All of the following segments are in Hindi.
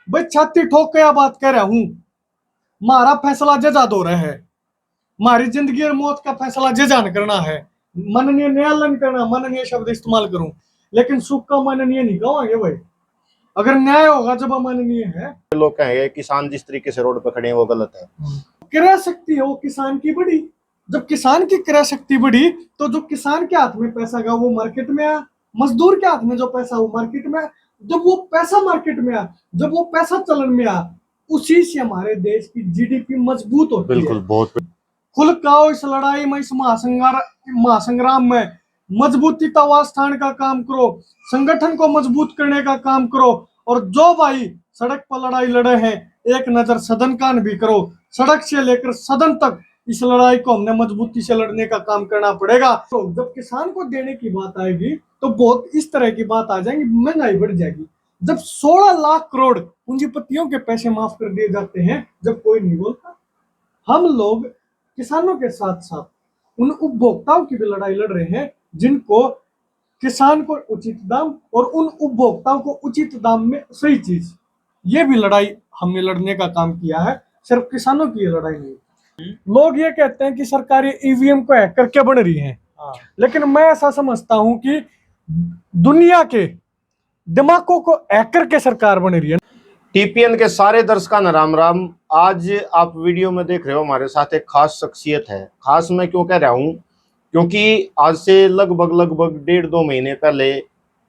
भाई छाती ठोक के यह बात कह रहा हूं, हमारा फैसला जजा दो रहा है, हमारी जिंदगी और मौत का फैसला जजा ने करना है। माननीय न्यायालय ने करना, माननीय शब्द इस्तेमाल करूं, लेकिन सुख का माननीय नहीं कहेंगे भाई। अगर न्याय होगा जब अमाननीय है। लोग कहेंगे किसान जिस तरीके से रोड पर खड़े हैं वो गलत है। क्रय शक्ति हो किसान की बड़ी, जब किसान की क्रय शक्ति बढ़ी तो जो किसान के हाथ में पैसा गया वो मार्केट में आया, मजदूर के हाथ में जो पैसा वो मार्केट में आया। जब वो पैसा मार्केट में आया, जब वो पैसा चलन में आया, उसी से हमारे देश की जीडीपी मजबूत होती है। बिल्कुल, बहुत खुल काओ इस लड़ाई में, इस महासंग्राम में मजबूती स्थान का काम करो, संगठन को मजबूत करने का काम करो। और जो भाई सड़क पर लड़ाई लड़े हैं, एक नजर सदन कान भी करो। सड़क से लेकर सदन तक इस लड़ाई को हमने मजबूती से लड़ने का काम करना पड़ेगा। तो जब किसान को देने की बात आएगी तो बहुत इस तरह की बात आ जाएगी, महंगाई बढ़ जाएगी। जब 16 लाख करोड़ पूंजीपतियों के पैसे माफ कर दिए जाते हैं, जब कोई नहीं बोलता। हम लोग किसानों के साथ साथ उन उपभोक्ताओं की भी लड़ाई लड़ रहे हैं, जिनको किसान को उचित दाम और उन उपभोक्ताओं को उचित दाम में सही चीज, ये भी लड़ाई हमने लड़ने का काम किया है। सिर्फ किसानों की ये लड़ाई नहीं। लोग ये कहते हैं कि सरकार ईवीएम को हैक करके बन रही है, लेकिन मैं ऐसा समझता हूं कि दुनिया के दिमागों को हैक करके सरकार बन रही है। टीपीएन के सारे दर्शकों न राम राम। आज आप वीडियो में देख रहे हो हमारे साथ एक खास शख्सियत है। खास मैं क्यों कह रहा हूं, क्योंकि आज से लगभग 1.5-2 महीने पहले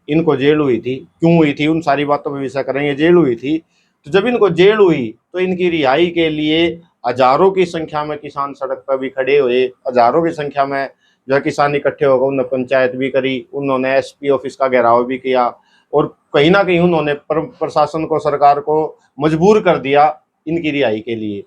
इनको जेल हुई थी। क्यों हुई थी उन सारी बातों पर विचार करेंगे। जेल हुई थी तो जब इनको जेल हुई तो इनकी रिहाई के लिए हजारों की संख्या में किसान सड़क पर भी खड़े हुए। हजारों की संख्या में जो किसान इकट्ठे होकर उन्होंने पंचायत भी करी, उन्होंने एसपी ऑफिस का घेराव भी किया और कहीं ना कहीं उन्होंने प्रशासन को, सरकार को मजबूर कर दिया इनकी रिहाई के लिए।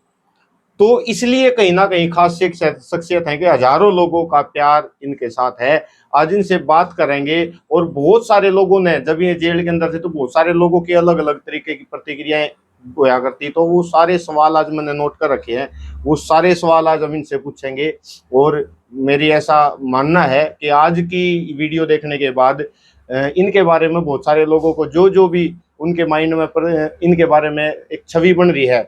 तो इसलिए कहीं ना कहीं खास शख्सियत है कि हजारों लोगों का प्यार इनके साथ है। आज इनसे बात करेंगे। और बहुत सारे लोगों ने, जब ये जेल के अंदर थे तो बहुत सारे लोगों की अलग अलग तरीके की प्रतिक्रियाएं होया करती, तो वो सारे सवाल आज मैंने नोट कर रखे हैं। वो सारे सवाल आज हम इनसे पूछेंगे। और मेरी ऐसा मानना है कि आज की वीडियो देखने के बाद इनके बारे में बहुत सारे लोगों को जो भी उनके माइंड में इनके बारे में एक छवि बन रही है,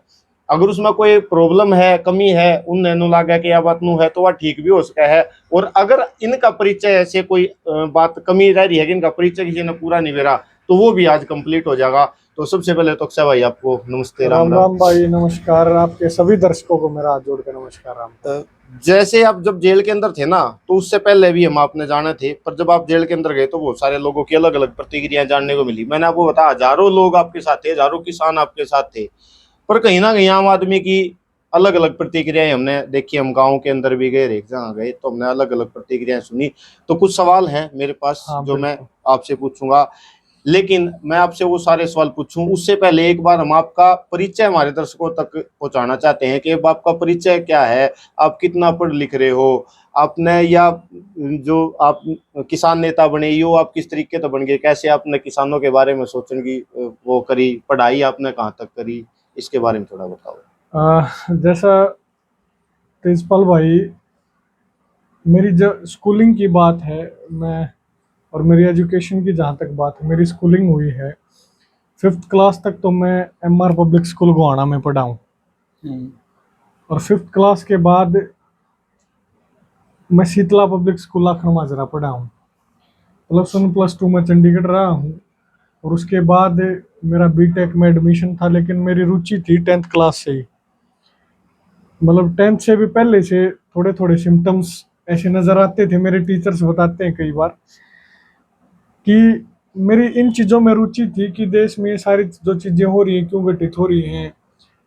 अगर उसमें कोई प्रॉब्लम है, कमी है, उन लगा कि यह बात नू है तो वह ठीक भी हो सका है। और अगर इनका परिचय ऐसे कोई बात कमी रह रही है कि इनका परिचय किसी ने पूरा नहीं करा, तो वो भी आज कंप्लीट हो जाएगा। तो सबसे पहले तो अक्षय भाई आपको नमस्ते। राम राम भाई, नमस्कार। आपके सभी दर्शकों को मेरा हाथ जोड़ के नमस्कार। राम। जैसे आप जब जेल के अंदर थे ना, तो उससे पहले भी हम आपने जाने थे, पर जब आप जेल के अंदर गए तो बहुत सारे लोगों की अलग अलग प्रतिक्रियाएं जानने को मिली। मैंने आपको बताया हजारों लोग आपके साथ थे, हजारों किसान आपके साथ थे, पर कहीं ना कहीं आम आदमी की अलग अलग प्रतिक्रियाएं हमने देखी। हम गांव के अंदर भी गए, एक जगह गए तो हमने अलग अलग प्रतिक्रियाएं सुनी। तो कुछ सवाल हैं मेरे पास जो मैं आपसे पूछूंगा, लेकिन मैं आपसे वो सारे सवाल पूछूं उससे पहले एक बार हम आपका परिचय हमारे दर्शकों तक पहुंचाना चाहते हैं कि आपका परिचय क्या है, आप कितना पढ़ लिख रहे हो, आपने या जो आप किसान नेता बने यो आप किस तरीके से बन गए, कैसे आपने किसानों के बारे में सोचने की वो करी, पढ़ाई आपने कहाँ तक करी, इसके बारे में थोड़ा बताओ। जैसा प्रिंसिपल भाई, मेरी जो स्कूलिंग की बात है, मैं और मेरी एजुकेशन की जहाँ तक बात है, मेरी स्कूलिंग हुई है 5th क्लास तक तो मैं MR पब्लिक स्कूल गोहाना में पढ़ा हूँ। और 5th क्लास के बाद मैं शीतला पब्लिक स्कूल आखर माजरा पढ़ा हूँ। +1 +2 में चंडीगढ़ रहा हूँ। और उसके बाद मेरा बीटेक में एडमिशन था, लेकिन मेरी रुचि थी 10th क्लास से ही। मतलब 10th से भी पहले से थोड़े थोड़े सिम्टम्स ऐसे नज़र आते थे। मेरे टीचर्स बताते हैं कई बार कि मेरी इन चीज़ों में रुचि थी कि देश में ये सारी जो चीज़ें हो रही हैं क्यों घटित हो रही हैं,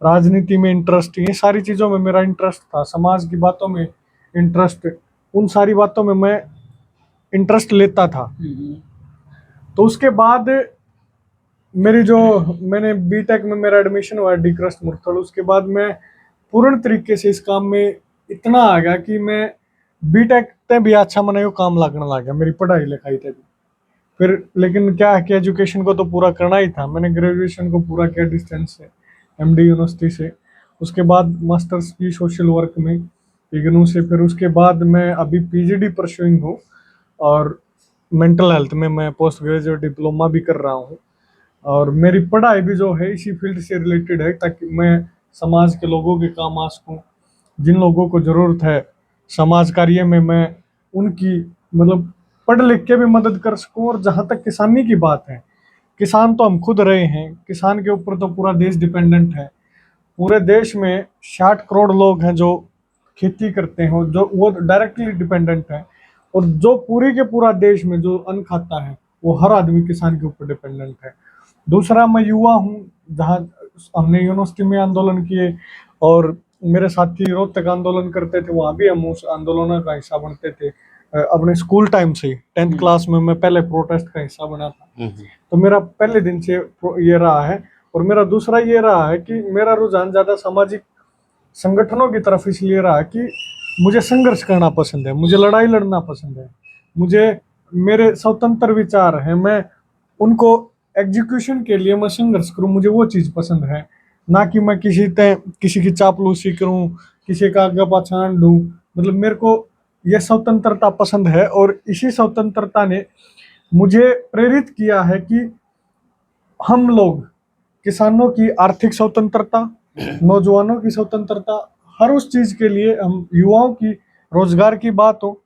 राजनीति में इंटरेस्ट, ये सारी चीज़ों में मेरा इंटरेस्ट था, समाज की बातों में इंटरेस्ट, उन सारी बातों में मैं इंटरेस्ट लेता था। तो उसके बाद मैंने बीटेक में मेरा एडमिशन हुआ डी कृष्ण मुरथल। उसके बाद मैं पूर्ण तरीके से इस काम में इतना आ गया कि मैं बीटेक ते भी अच्छा मना यो काम लगने लग गया, मेरी पढ़ाई लिखाई थे भी। फिर लेकिन क्या है कि एजुकेशन को तो पूरा करना ही था। मैंने ग्रेजुएशन को पूरा किया डिस्टेंस से, MD यूनिवर्सिटी से। उसके बाद मास्टर्स की सोशल वर्क में इग्नू से। फिर उसके बाद मैं अभी PGD परस्यूइंग हूँ और मेंटल हेल्थ में मैं पोस्ट ग्रेजुएट डिप्लोमा भी कर रहा हूँ। और मेरी पढ़ाई भी जो है इसी फील्ड से रिलेटेड है, ताकि मैं समाज के लोगों के काम आ सकूं। जिन लोगों को ज़रूरत है समाज कार्य में, मैं उनकी मतलब पढ़ लिख के भी मदद कर सकूं। और जहाँ तक किसानी की बात है, किसान तो हम खुद रहे हैं, किसान के ऊपर तो पूरा देश डिपेंडेंट है। पूरे देश में 60 करोड़ लोग हैं जो खेती करते हैं, जो वो डायरेक्टली डिपेंडेंट है। और जो पूरी के पूरा देश में जो अन्न खाता है वो हर आदमी किसान के ऊपर डिपेंडेंट है। दूसरा, मैं युवा हूँ, जहाँ हमने यूनिवर्सिटी में आंदोलन किए और मेरे साथी रोहतक आंदोलन करते थे, वहाँ भी हम उस आंदोलन का हिस्सा बनते थे। अपने स्कूल टाइम से 10th क्लास में मैं पहले प्रोटेस्ट का हिस्सा बना था। तो मेरा पहले दिन से ये रहा है। और मेरा दूसरा ये रहा है कि मेरा रुझान ज़्यादा सामाजिक संगठनों की तरफ इसलिए रहा कि मुझे संघर्ष करना पसंद है, मुझे लड़ाई लड़ना पसंद है, मुझे मेरे स्वतंत्र विचार हैं, मैं उनको एग्जीक्यूशन के लिए मैं संघर्ष करूं, मुझे वो चीज़ पसंद है। ना कि मैं किसी की चापलूसी करूं, किसी का आगे पाछान दूं। मतलब मेरे को यह स्वतंत्रता पसंद है और इसी स्वतंत्रता ने मुझे प्रेरित किया है कि हम लोग किसानों की आर्थिक स्वतंत्रता, नौजवानों की स्वतंत्रता, हर उस चीज के लिए, हम युवाओं की रोजगार की बात हो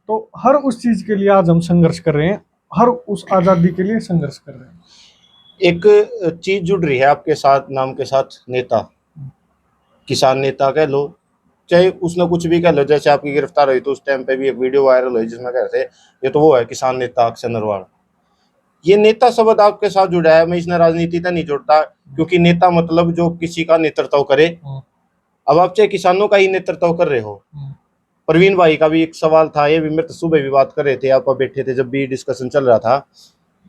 तो हर उस चीज के लिए आज हम संघर्ष कर रहे हैं, हर उस आजादी के लिए संघर्ष कर रहे हैं। एक चीज जुड़ रही है आपके साथ, नाम के साथ, नेता, किसान नेता कह लो, चाहे उसने कुछ भी कह लो। जैसे आपकी गिरफ्तार हुई तो उस टाइम पे भी एक वीडियो वायरल हुई जिसमें कह रहे थे ये तो वो है किसान नेता अक्षय नरवाल। ये नेता शब्द आपके साथ जुड़ा है, मैं इसने राजनीति तक नहीं जोड़ता, क्योंकि नेता मतलब जो किसी का नेतृत्व करे। अब आप चाहे किसानों का ही नेतृत्व कर रहे हो। प्रवीण भाई का भी एक सवाल था, ये भी मेरे तो सुबह भी बात कर रहे थे, आप बैठे थे जब भी डिस्कशन चल रहा था,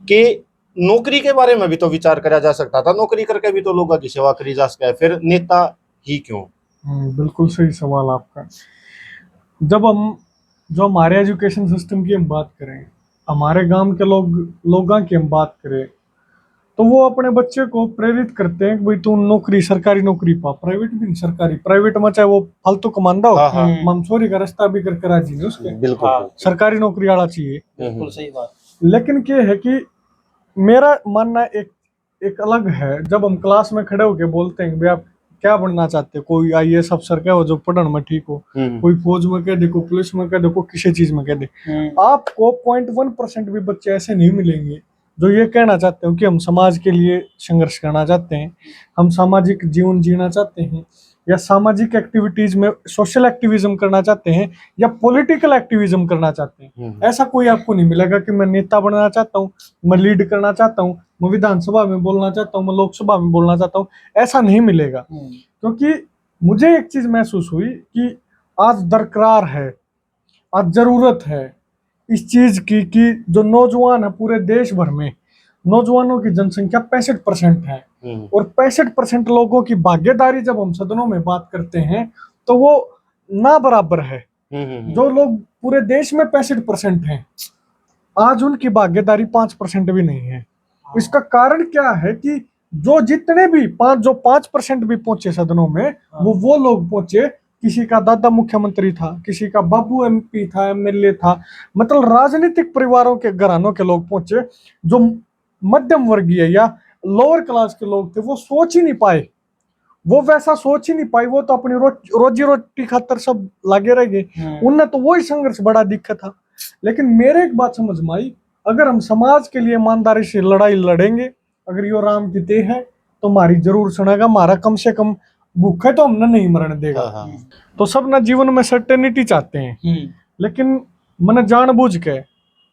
कि नौकरी के बारे में भी तो विचार करा जा सकता था, नौकरी करके भी तो लोगों की सेवा करी जा सकता है, फिर नेता ही क्यों? बिल्कुल सही सवाल आपका। जब हम जो हमारे एजुकेशन सिस्टम की हम बात करें, हमारे गांव के लोगों की हम बात करें, तो वो अपने बच्चे को प्रेरित करते हैं कि भाई तू नौकरी, सरकारी नौकरी पा, प्राइवेट भी नहीं, सरकारी। प्राइवेट में चाहे वो फालतू कमांदा हो, मंसूरी का रास्ता भी करके राजी नहीं उसके, बिल्कुल सरकारी नौकरी वाला चाहिए। बिल्कुल सही बात। लेकिन क्या है कि मेरा मानना एक एक अलग है। जब हम क्लास में खड़े होके बोलते हैं भाई आप क्या बनना चाहते हो, कोई IAS अफसर क्या हो जो पढ़ने में ठीक हो, कोई फौज में कह दे, कोई पुलिस में कह दे, कोई किसी चीज में कह दे, आपको 0.1% भी बच्चे ऐसे नहीं मिलेंगे जो ये कहना चाहते हो कि हम समाज के लिए संघर्ष करना चाहते हैं, हम सामाजिक जीवन जीना चाहते हैं, या सामाजिक एक्टिविटीज में सोशल एक्टिविज्म करना चाहते हैं, या पॉलिटिकल एक्टिविज्म करना चाहते हैं। ऐसा कोई आपको नहीं मिलेगा कि मैं नेता बनना चाहता हूँ, मैं लीड करना चाहता हूँ, मैं विधानसभा में बोलना चाहता हूँ, मैं लोकसभा में बोलना चाहता हूँ, ऐसा नहीं मिलेगा। क्योंकि मुझे एक चीज महसूस हुई कि आज दरकार है, आज जरूरत है इस चीज की कि जो नौजवान है पूरे देश भर में, नौजवानों की जनसंख्या 65% है, और 65% लोगों की भागीदारी जब हम सदनों में बात करते हैं तो वो ना बराबर है। जो लोग पूरे देश में 65% हैं, आज उनकी भागीदारी 5% भी नहीं है। इसका कारण क्या है कि जो जितने भी 5% भी पहुंचे सदनों में, वो लोग पहुंचे, किसी का दादा मुख्यमंत्री था, किसी का बाबू MP था, MLA था, मतलब राजनीतिक परिवारों के घरानों के लोग पहुंचे। जो मध्यम वर्गीय या लोअर क्लास के लोग थे वो सोच ही नहीं पाए, वो वैसा सोच ही नहीं पाए, वो तो अपनी रोजी रोटी खातर सब लगे रह गए। उनने तो वही संघर्ष बड़ा दिक्कत था। लेकिन मेरे एक बात समझ में आई, अगर हम समाज के लिए ईमानदारी से लड़ाई लड़ेंगे, अगर यो राम की देह है तो हमारी जरूर सुनेगा, हमारा कम से कम भूखे तो हमने नहीं मरने देगा। तो सब ना जीवन में सर्टेनिटी चाहते हैं, लेकिन मैंने जानबूझ के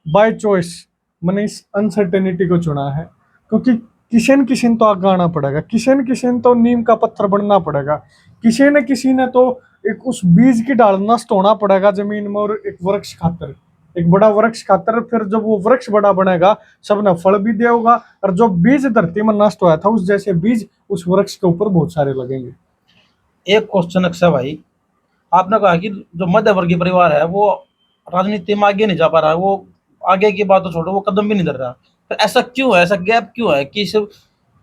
बाय चॉइस मैंने इस अनसर्टेनिटी को चुना है, क्योंकि किसी न किसी तो आगे आना पड़ेगा, किसी न किसी तो नीम का पत्थर बनना पड़ेगा, किसी ने तो एक उस बीज की डाल नष्ट होना पड़ेगा जमीन में, और एक वृक्ष खातर, एक बड़ा वृक्ष खातर। फिर जब वो वृक्ष बड़ा बनेगा सबने फल भी देगा, और जो बीज धरती में नष्ट हुआ था उस जैसे बीज उस वृक्ष के ऊपर बहुत सारे लगेंगे। एक क्वेश्चन अक्षय भाई, आपने कहा कि जो मध्य वर्गीय परिवार है वो राजनीति में आगे नहीं जा पा रहा है, वो आगे की बात तो छोड़ो, वो कदम भी नहीं धर रहा। तो ऐसा क्यों है, ऐसा गैप क्यों है कि सिर्फ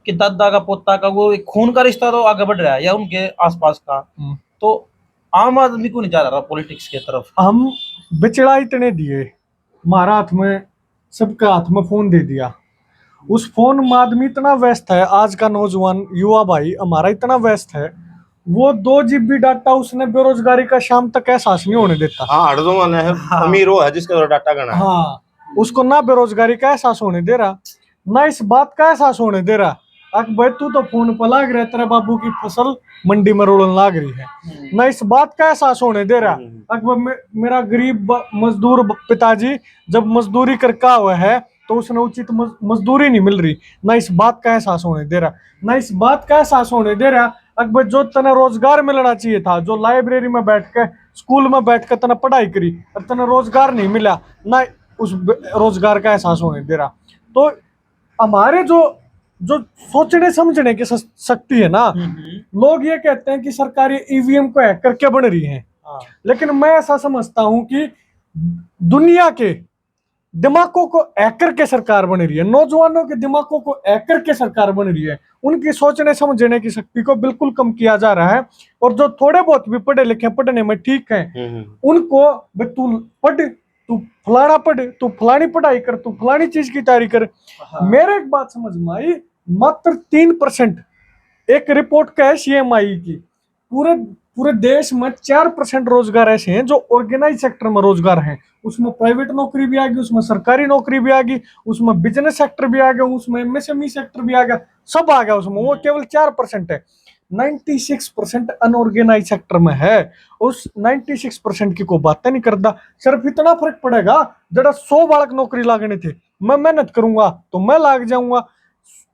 कि दादा का पोता का वो एक खून का रिश्ता तो आगे बढ़ रहा है या उनके आसपास का, तो आम आदमी को नहीं जा रहा पॉलिटिक्स की तरफ? हम बिचड़ा इतने दिए, हमारा हाथ में, सबका हाथ में फोन दे दिया, उस फोन में आदमी इतना व्यस्त है, आज का नौजवान युवा भाई हमारा इतना व्यस्त है, वो 2 GB डाटा उसने बेरोजगारी का शाम तक एहसास नहीं होने देता। हाँ हर दो माने है, हाँ। अमीर वो है जिसका तो डाटा गना है। हाँ, उसको ना बेरोजगारी का एहसास होने दे रहा, ना इस बात का एहसास होने दे रहा भाई तू तो फोन पर लाग रहा है, तेरे बाबू की फसल मंडी में रोड़न लाग रही है, ना इस बात का एहसास होने दे रहा अकबर मेरा गरीब मजदूर पिताजी जब मजदूरी करका हुआ है तो उसने उचित मजदूरी नहीं मिल रही, ना इस बात का एहसास होने दे रहा, ना इस बात का एहसास होने दे रहा अकबर जो तना रोजगार मिलना चाहिए था, जो लाइब्रेरी में बैठ के स्कूल में बैठ कर तना पढ़ाई करी और तना रोजगार नहीं मिला, ना उस रोजगार का एहसास होने दे रहा। तो हमारे जो जो सोचने समझने की शक्ति है ना, लोग ये कहते हैं कि सरकारी ईवीएम को हैक करके बन रही है, लेकिन मैं ऐसा समझता हूं कि दुनिया के दिमागों को हैक करके सरकार बन रही है, नौजवानों के दिमागों को हैक करके सरकार बन रही है, उनकी सोचने समझने की शक्ति को बिल्कुल कम किया जा रहा है। और जो थोड़े बहुत भी पढ़े लिखे पढ़ने में ठीक है, उनको तू पढ़, तू फलाना पढ़, तू फलानी पढ़ाई कर, तू फलानी चीज की तैयारी कर। मेरे एक बात समझ में आई, मात्र 3% एक रिपोर्ट का है CMI की, पूरे देश में 4% रोजगार ऐसे हैं जो ऑर्गेनाइज सेक्टर में रोजगार हैं, उसमें प्राइवेट नौकरी भी आ गई, उसमें सरकारी नौकरी भी आ गई, उसमें बिजनेस सेक्टर भी आ गया, उसमें MSME सेक्टर भी आ गया, सब आ गया उसमें, वो केवल 4% है। 96% अनऑर्गेनाइज सेक्टर में है, उस 96% की कोई बात नहीं करता। सिर्फ इतना फर्क पड़ेगा, जरा 100 बालक नौकरी लागने थे, मैं मेहनत करूंगा तो मैं लाग जाऊंगा,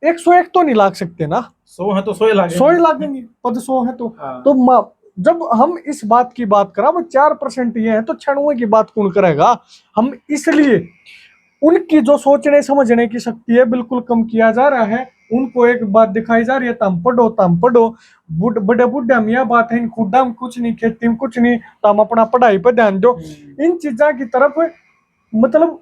101 तो नहीं लाग सकते ना, 100 है तो 100 ही लागेंगे, 100 ही लागेंगे, पद 100 है तो जब हम इस बात की बात करा वो 4% ये है तो 96 की बात कौन करेगा। हम इसलिए उनकी जो सोचने समझने की शक्ति है बिल्कुल कम किया जा रहा है, उनको एक बात दिखाई जा रही है, तम पढ़ो बड़े बुढ़े हम यह बात है, इन खुदा में कुछ नहीं, खेती में कुछ नहीं, तो हम अपना पढ़ाई पर ध्यान दो। इन चीजों की तरफ मतलब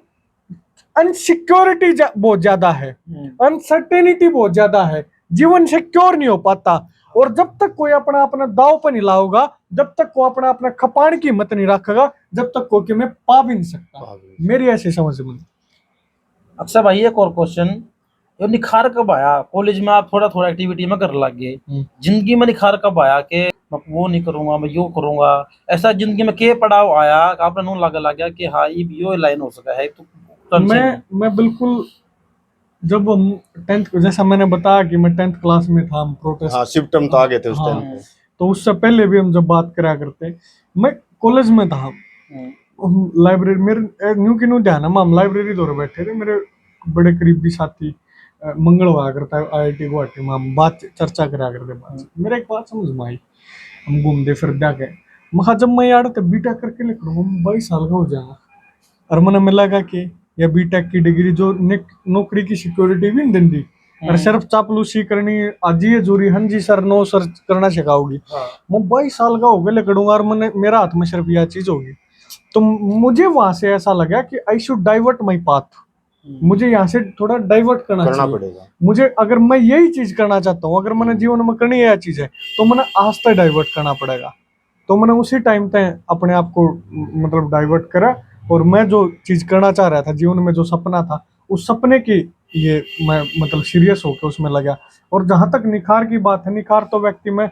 अनसिक्योरिटी बहुत ज्यादा है, अनसर्टेनिटी बहुत ज्यादा है, जीवन सिक्योर नहीं हो पाता। और जब तक कोई अपना अपना दाव पर नहीं लाओगा, जब तक को अपना अपना खपान की हिम्मत नहीं रखेगा, जब तक को कि मैं पा भी नहीं सकता, मेरी ऐसी समझ में। अच्छा भाई एक और क्वेश्चन, ये निखार कब आया? कॉलेज में आप थोड़ा थोड़ा एक्टिविटी में कर लग गए, जिंदगी में निखार कब आया कि मैं वो नहीं करूंगा, मैं यो करूंगा? ऐसा जिंदगी में के पड़ाव आया आपने नून लग गया कि हाँ ये यो लाइन हो सका है तो मैं बिल्कुल, जब हम 10th, जैसा मैंने बताया कि मैं 10th क्लास में था, हम प्रोटेस्ट, हाँ सिम्टम तो आ गए थे उस टाइम पे, तो उससे पहले भी हम जब बात करा करते, मैं कॉलेज में था, लाइब्रेरी मेरे न्यू की न्यू ध्यान है, हम लाइब्रेरी दौरे बैठे थे, मेरे बड़े करीबी साथी मंगल हुआ करता है IIT गुवाहाटी में, हम बात चर्चा करा करते बात। मेरे एक बात समझ में आई, हम घूमते फिरते गए, मैं जब मैं यार तो बीटेक करके लिख रहा हूँ 22 साल का हो जाएगा, और मैंने मिला कि या बीटेक की डिग्री जो नौकरी की सिक्योरिटी भी नहीं दी, और सिर्फ चापलूसी करनी आज ही जरूरी, हाँ जी सर नो सर करना सिखाओगी। मैं 22 साल का हो गया लिखूंगा और मैंने मेरा हाथ में सिर्फ यह चीज होगी, तो मुझे वहां से ऐसा लगा कि I should divert my path, मुझे यहाँ से थोड़ा डाइवर्ट करना पड़ेगा, मुझे अगर मैं यही चीज करना चाहता हूँ, अगर मैंने जीवन में करनी यह चीज है तो मैंने आज तक डाइवर्ट करना पड़ेगा। तो मैंने उसी टाइम तक अपने आप को मतलब डाइवर्ट करा, और मैं जो चीज करना चाह रहा था जीवन में, जो सपना था, उस सपने की ये मैं मतलब सीरियस होकर उसमें लगा। और जहां तक निखार की बात है, निखार तो व्यक्ति में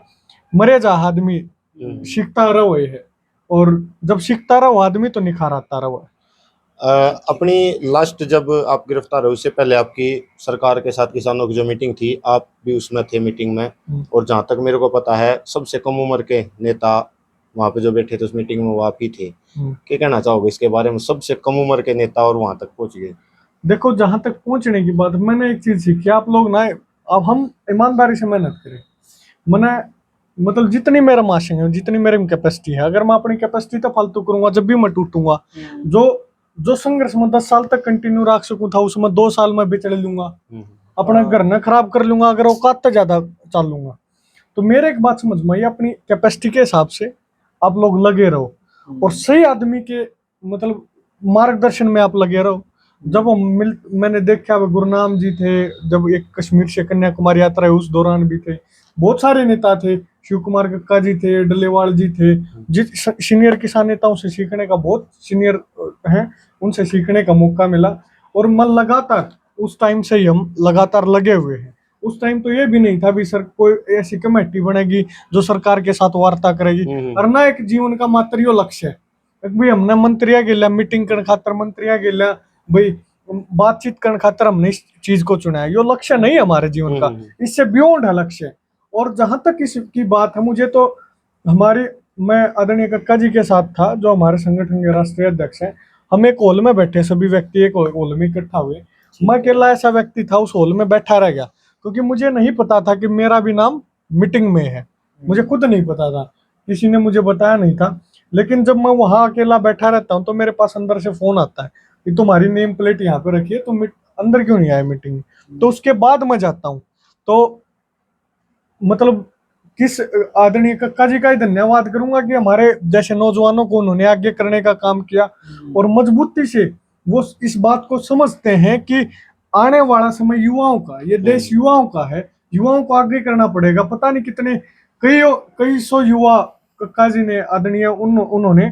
मरे जा आदमी सीखता रहे है, और जब सीखता रहो आदमी तो निखार आता रहो। अपनी लास्ट जब आप गिरफ्तार हुए उससे पहले आपकी सरकार के साथ किसानों की जो मीटिंग थी, आप भी उसमें थे मीटिंग में, और जहां तक मेरे को पता है सबसे कम उम्र के नेता वहां पे जो बैठे थे उस मीटिंग में वो आप ही थे। क्या कहना चाहोगे इसके बारे में, सबसे कम उम्र के नेता और वहां तक पहुंच गए? देखो, जहां तक पहुंचने की बात, मैंने एक चीज सीखी, आप लोग ना, अब हम ईमानदारी से मेहनत करें, मैंने मतलब जितनी मेरा माशिंग है, जितनी मेरी कैपेसिटी है, अगर मैं अपनी कैपेसिटी तो फालतू करूंगा, जब भी मैं टूटूंगा, जो संघर्ष में 10 साल तक कंटिन्यू रख सकूं था, उसमें 2 साल में बिचड़ लूंगा, अपना घर न खराब कर लूंगा, अगर औकात तो ज्यादा चल लूंगा। तो मेरे एक बात समझ में आई, अपनी कैपेसिटी के हिसाब से आप लोग लगे रहो, और सही आदमी के मतलब मार्गदर्शन में आप लगे रहो। जब हम मैंने देखा वो गुरुनाम जी थे, जब एक कश्मीर से कन्याकुमारी यात्रा है उस दौरान भी थे, बहुत सारे नेता थे, शिव कुमार कक्का जी थे, डलेवाल जी थे, जिस सीनियर किसान नेताओं से सीखने का, बहुत सीनियर हैं, उनसे सीखने का मौका मिला। और मैं लगातार उस टाइम से ही हम लगातार लगे हुए हैं। उस टाइम तो ये भी नहीं था भी सर कोई ऐसी कमेटी बनेगी जो सरकार के साथ वार्ता करेगी, और ना एक जीवन का मात्र यो लक्ष्य है भाई हमने मंत्रिया गेल्या मीटिंग करने खातर मंत्रिया गेल्या भाई बातचीत करने खातर हमने इस चीज को चुना है, यो लक्ष्य नहीं है हमारे जीवन का, इससे बियॉन्ड है लक्ष्य। और जहां तक इसकी बात है, मुझे तो हमारे मैं आदरणीय कक्का जी के साथ था जो हमारे संगठन के राष्ट्रीय अध्यक्ष हैं। हम एक हॉल में बैठे, सभी व्यक्ति एक हॉल में इकट्ठा हुए। मैं अकेला ऐसा व्यक्ति था उस हॉल में बैठा रह गया, क्योंकि मुझे नहीं पता था कि मेरा भी नाम मीटिंग में है। मुझे खुद नहीं पता था, किसी ने मुझे बताया नहीं था। लेकिन जब मैं वहां अकेला बैठा रहता हूँ तो मेरे पास अंदर से फोन आता है कि तुम्हारी नेम प्लेट यहाँ पे रखिए, तुम अंदर क्यों नहीं आए मीटिंग में। तो उसके बाद मैं जाता हूँ। तो मतलब किस आदरणीय कक्का जी का ही धन्यवाद करूंगा कि हमारे जैसे नौजवानों को उन्होंने आगे करने का काम किया, और मजबूती से वो इस बात को समझते हैं कि आने वाला समय युवाओं का, ये देश युवाओं का है, युवाओं को आगे करना पड़ेगा। पता नहीं कितने कई सौ युवा कक्का जी ने आदरणीय उन्होंने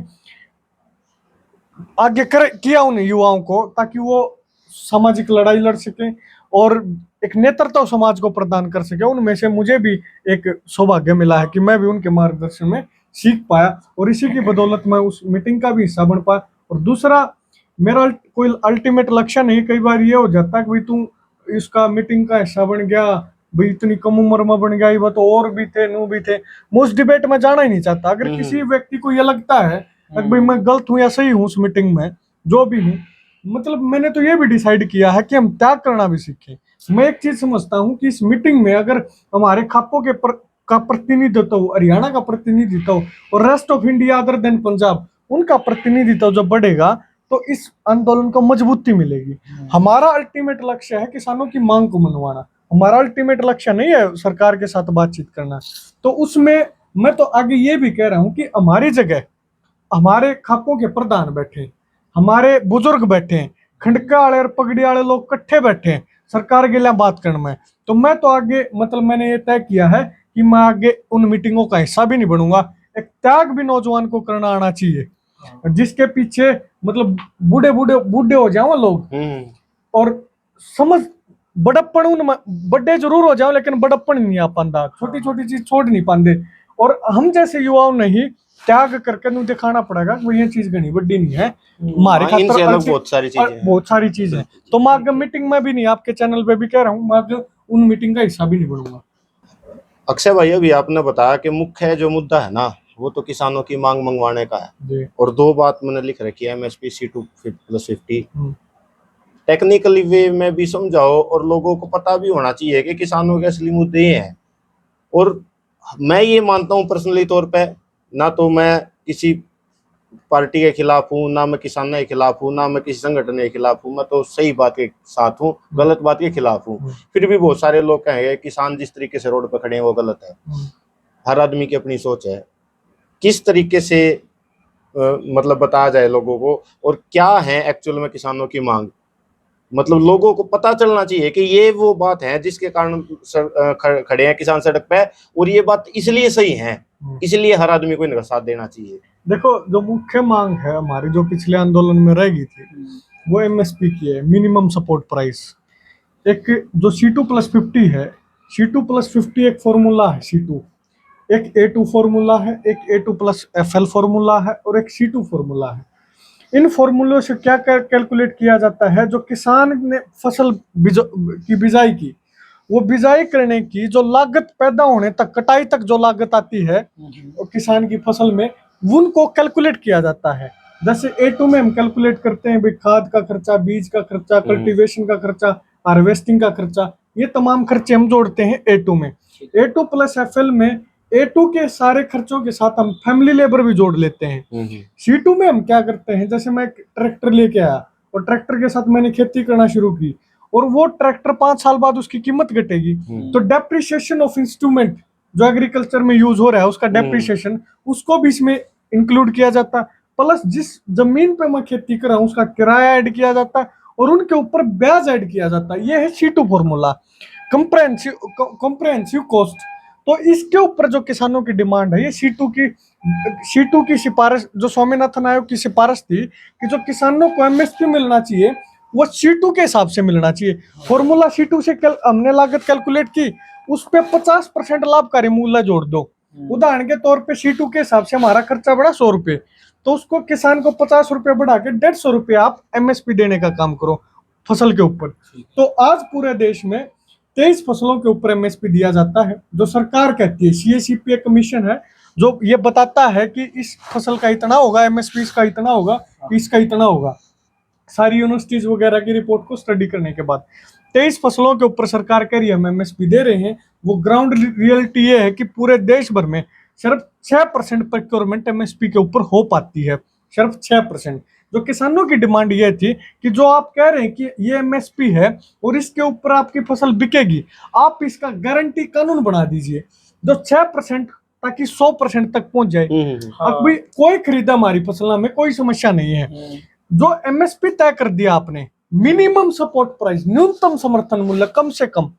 आगे किया उन युवाओं को, ताकि वो सामाजिक लड़ाई लड़ सके और एक नेतृत्व समाज को प्रदान कर सके। उनमें से मुझे भी एक सौभाग्य मिला है कि मैं भी उनके मार्गदर्शन में सीख पाया, और इसी की बदौलत मैं उस मीटिंग का भी हिस्सा बन पाया। और दूसरा, मेरा कोई अल्टीमेट लक्ष्य नहीं, कई बार ये हो जाता है कि भाई तू इसका मीटिंग का हिस्सा बन गया, भाई इतनी कम उम्र में बन गया, ये तो और भी थे नू भी थे। मैं उस डिबेट में जाना ही नहीं चाहता। अगर किसी व्यक्ति को ये लगता है कि भाई मैं गलत हूँ या सही हूँ उस मीटिंग में, जो भी हूँ, मतलब मैंने तो ये भी डिसाइड किया है कि हम त्याग करना भी सीखें। मैं एक चीज समझता हूँ कि इस मीटिंग में अगर हमारे खापों का प्रतिनिधित्व, हरियाणा का प्रतिनिधित्व और rest of India other than Punjab, उनका प्रतिनिधित्व जब बढ़ेगा तो इस आंदोलन को मजबूती मिलेगी। हमारा अल्टीमेट लक्ष्य है किसानों की मांग को मनवाना, हमारा अल्टीमेट लक्ष्य नहीं है सरकार के साथ बातचीत करना। तो उसमें मैं तो आगे ये भी कह रहा हूँ कि हमारी जगह हमारे खापों के प्रधान बैठे, हमारे बुजुर्ग बैठे हैं, खंडका वाले और पगड़ी वाले लोग इकट्ठे बैठे हैं सरकार के लिए बात करने में। तो मैं तो आगे मतलब मैंने ये तय किया है कि मैं आगे उन मीटिंगों का हिस्सा भी नहीं बनूंगा। एक त्याग भी नौजवान को करना आना चाहिए, जिसके पीछे मतलब बूढ़े बूढ़े बूढ़े हो जाओ लोग, और समझ बड़प्पन उन बड़े जरूर हो जाओ लेकिन बड़प्पन नहीं आ पाता, छोटी छोटी चीज छोड़ नहीं पाते। और हम जैसे युवाओं नहीं त्याग करके नु दिखाना पड़ेगा कि ये चीज घनी बड़ी नहीं है हमारे खातर, बहुत सारी चीजें। तो मैं आगे मीटिंग में भी नहीं, आपके चैनल पे भी कह रहा हूँ, मैं आगे उन मीटिंग का हिस्सा भी नहीं बनूंगा। अक्षय भाई, अभी आपने बताया कि मुख्य जो मुद्दा है ना वो तो किसानों की मांग मंगवाने का है, और दो बात मैंने लिख रखी है, MSP C2+50। टेक्निकली वे में भी समझाओ और लोगों को पता भी होना चाहिए कि किसानों के असली मुद्दे ये हैं। और मैं ये मानता हूँ पर्सनली तौर पे, ना तो मैं किसी पार्टी के खिलाफ हूँ, ना मैं किसानों के खिलाफ हूँ, ना मैं किसी संगठन के खिलाफ हूँ, मैं तो सही बात के साथ हूँ, गलत बात के खिलाफ हूँ। फिर भी बहुत सारे लोग कहेंगे किसान जिस तरीके से रोड पर खड़े हैं वो गलत है। हर आदमी की अपनी सोच है। किस तरीके से मतलब बताया जाए लोगों को, और क्या है एक्चुअल में किसानों की मांग, मतलब लोगों को पता चलना चाहिए कि ये वो बात है जिसके कारण खड़े हैं किसान सड़क पे, और ये बात इसलिए सही है, इसलिए हर आदमी को इनका साथ देना चाहिए। देखो, जो मुख्य मांग है हमारी, जो पिछले आंदोलन में रह गई थी, वो MSP की है, मिनिमम सपोर्ट प्राइस। एक जो C2+50 है, C2+50 एक फॉर्मूला है, C2 एक A2 फॉर्मूला है, एक A2+FL फॉर्मूला है, और एक C2 फॉर्मूला है। इन फॉर्मूलों से क्या कैलकुलेट किया जाता है, जो किसान ने फसल की बिजाई की, वो बिजाई करने की जो लागत पैदा होने तक, कटाई तक जो लागत आती है और किसान की फसल में, उनको कैलकुलेट किया जाता है। जैसे A2 में हम कैलकुलेट करते हैं भाई खाद का खर्चा, बीज का खर्चा, कल्टीवेशन का खर्चा, हार्वेस्टिंग का खर्चा, ये तमाम खर्चे हम जोड़ते हैं A2 में। A2+FL में A2 के सारे खर्चों के साथ हम फैमिली लेबर भी जोड़ लेते हैं। C2 में हम क्या करते हैं, जैसे मैं ट्रैक्टर लेके आया और ट्रैक्टर के साथ मैंने खेती करना शुरू की, और वो ट्रैक्टर 5 साल बाद उसकी कीमत घटेगी, तो डेप्रिसिएशन ऑफ इंस्ट्रूमेंट जो एग्रीकल्चर में यूज हो रहा है उसका डेप्रिसिएशन, उसको भी इसमें इंक्लूड किया जाता है। प्लस जिस जमीन पे मैं खेती कर रहा हूँ उसका किराया ऐड किया जाता है, और उनके ऊपर ब्याज ऐड किया जाता है। ये है C2 फॉर्मूला, कंप्रेहेंसिव कॉस्ट। तो इसके ऊपर जो किसानों की डिमांड है, ये C2 की सिफारिश, जो स्वामीनाथन आयोग की सिफारिश थी कि जो किसानों को MSP मिलना चाहिए, वो C2 के हिसाब से मिलना चाहिए। फॉर्मूला C2 से हमने लागत कैलकुलेट की, उस पे 50% लाभकारी मूल्य जोड़ दो। उदाहरण के तौर पे C2 के हिसाब से हमारा खर्चा बढ़ा 100 रुपए, तो उसको किसान को 50 रुपए बढ़ा के 150 रुपए आप MSP देने का काम करो फसल के ऊपर। तो आज पूरे देश में 23 फसलों के ऊपर MSP दिया जाता है, जो सरकार कहती है। CACP एक कमीशन है जो ये बताता है कि इस फसल का इतना होगा, MSP इसका इतना होगा, इसका इतना होगा। सारी यूनिवर्सिटीज वगैरह की रिपोर्ट को स्टडी करने के बाद 23 फसलों के ऊपर सरकार कह रही है हम MSP दे रहे हैं। वो ग्राउंड रियलिटी ये है कि पूरे देश भर में सिर्फ 6% प्रोक्योरमेंट MSP के ऊपर हो पाती है, सिर्फ 6%। जो किसानों की डिमांड ये थी कि जो आप कह रहे हैं कि ये MSP है और इसके ऊपर आपकी फसल बिकेगी, आप इसका गारंटी कानून बना दीजिए जो 6% ताकि 100% तक पहुंच जाए। अब भी कोई खरीदा हमारी फसल में कोई समस्या नहीं है। जो MSP तय कर दिया आपने, मिनिमम सपोर्ट प्राइस, न्यूनतम समर्थन मूल्य, कम से कम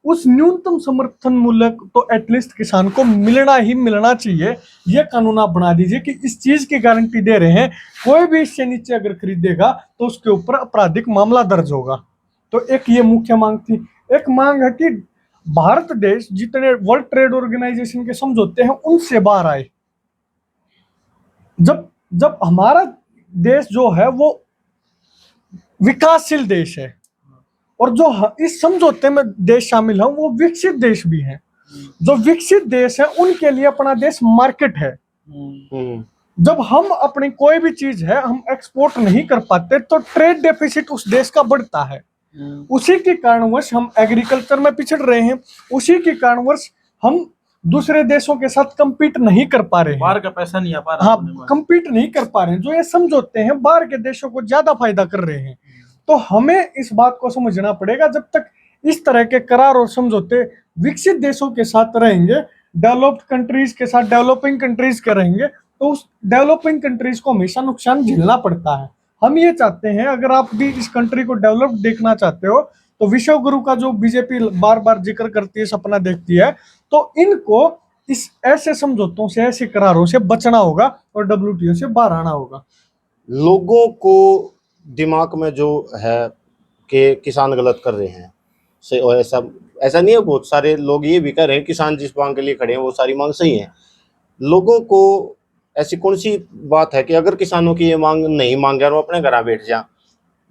उस न्यूनतम समर्थन मूल्य तो एटलीस्ट किसान को मिलना ही मिलना चाहिए। ये कानून आप बना दीजिए कि इस चीज की गारंटी दे रहे हैं, कोई भी इससे नीचे अगर खरीदेगा तो उसके ऊपर आपराधिक मामला दर्ज होगा। तो एक ये मुख्य मांग थी। एक मांग है कि भारत देश जितने वर्ल्ड ट्रेड ऑर्गेनाइजेशन के समझौते हैं उनसे बाहर आए। जब हमारा देश जो है वो विकासशील देश है और जो इस समझौते में देश शामिल है वो विकसित देश भी हैं। जो विकसित देश है उनके लिए अपना देश मार्केट है। जब हम अपनी कोई भी चीज है हम एक्सपोर्ट नहीं कर पाते तो ट्रेड डेफिसिट उस देश का बढ़ता है। उसी के कारणवश हम एग्रीकल्चर में पिछड़ रहे हैं, उसी के कारणवश हम दूसरे देशों के साथ compete नहीं कर पा रहे हैं, बाहर का पैसा नहीं आ पा रहा। हाँ, compete नहीं कर पा रहे हैं। जो ये समझौते हैं बाहर के देशों को ज्यादा फायदा कर रहे हैं। तो हमें इस बात को समझना पड़ेगा, जब तक इस तरह के करार और समझौते विकसित देशों के साथ रहेंगे, डेवलप्ड कंट्रीज के साथ, डेवलपिंग कंट्रीज के रहेंगे, तो उस डेवलपिंग कंट्रीज को हमेशा नुकसान झेलना पड़ता है। हम ये चाहते हैं, अगर आप भी इस कंट्री को डेवलप्ड देखना चाहते हो तो विश्व गुरु का जो बीजेपी बार बार जिक्र करती है, सपना देखती है, तो इनको इस ऐसे समझौतों से, ऐसे करारों से बचना होगा और WTO से बाहर आना होगा। लोगों को दिमाग में जो है कि किसान गलत कर रहे हैं, से और ऐसा नहीं है। बहुत सारे लोग ये भी कह रहे हैं किसान जिस मांग के लिए खड़े हैं वो सारी मांग सही है। लोगों को ऐसी कौन सी बात है कि अगर किसानों की ये मांग नहीं मांगे और वो अपने घर बैठ जा,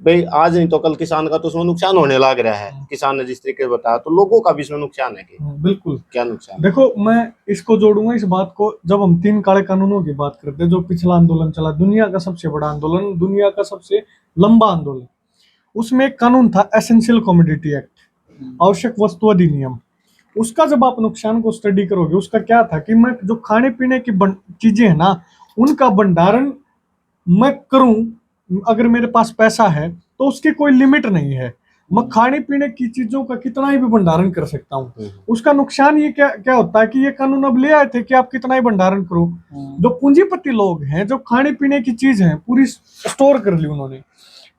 भाई आज नहीं तो कल किसान का तो उसमें नुकसान होने लग रहा है। किसान ने जिस तरीके से बताया, तो लोगों का भी इसमें नुकसान है कि बिल्कुल। क्या नुकसान? देखो, मैं इसको जोड़ूंगा इस बात को, जब हम 3 काले कानूनों की बात करते हैं, जो पिछला आंदोलन चला, दुनिया का सबसे बड़ा आंदोलन, दुनिया का सबसे लंबा आंदोलन, उसमें एक कानून था एसेंशियल कमोडिटी एक्ट, आवश्यक वस्तु अधिनियम। उसका जब आप नुकसान को स्टडी करोगे, उसका क्या था कि मैं जो खाने पीने की चीजें है ना, उनका भंडारण मैं करूं, अगर मेरे पास पैसा है तो उसकी कोई लिमिट नहीं है। मैं खाने पीने की चीजों का कितना ही भी भंडारण कर सकता हूँ। उसका नुकसान ये क्या होता है कि ये कानून अब ले आए थे कि आप कितना ही भंडारण करो। जो पूंजीपति लोग हैं, जो खाने पीने की चीज है पूरी स्टोर कर ली उन्होंने,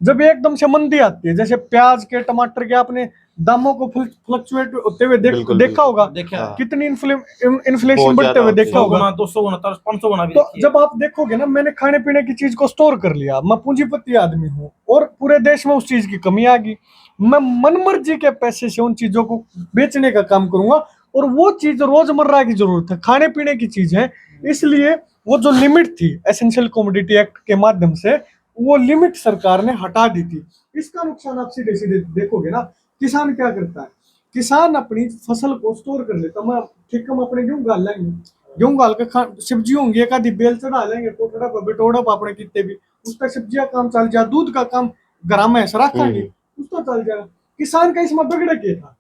जब एकदम से मंदी आती है, जैसे प्याज के, टमाटर के, आपने दामों को फ्लक्चुएट होते हुए देखा होगा, कितनी इन्फ्लेशन बढ़ते हुए देखा होगा, 200 गुना, 500 गुना भी। तो जब आप देखोगे ना, मैंने खाने पीने की चीज को स्टोर कर लिया, मैं पूंजीपति आदमी हूँ और पूरे देश में उस चीज की कमी आ गई, मैं मनमर्जी के पैसे से उन चीजों को बेचने का काम करूंगा, और वो चीज रोजमर्रा की जरूरत है, खाने पीने की चीज है। इसलिए वो जो लिमिट थी एसेंशियल कमोडिटी एक्ट के माध्यम से, वो लिमिट सरकार ने हटा दी थी। इसका नुकसान आप सीधे सीधे देखोगे ना, किसान क्या करता है, किसान अपनी फसल को स्टोर कर लेता, मैं ठीक, हम अपने गेहूं गाल लेंगे, गेहूं गाल के सब्जी होंगी, एक आधी बेल चढ़ा लेंगे, कोटड़ा पर बेटोड़ा पर अपने कितने भी, उसका सब्जियां काम चल जाए, दूध का काम घर में ऐसा रखेंगे, उसका चल जाएगा। किसान का इसमें बिगड़ा क्या था?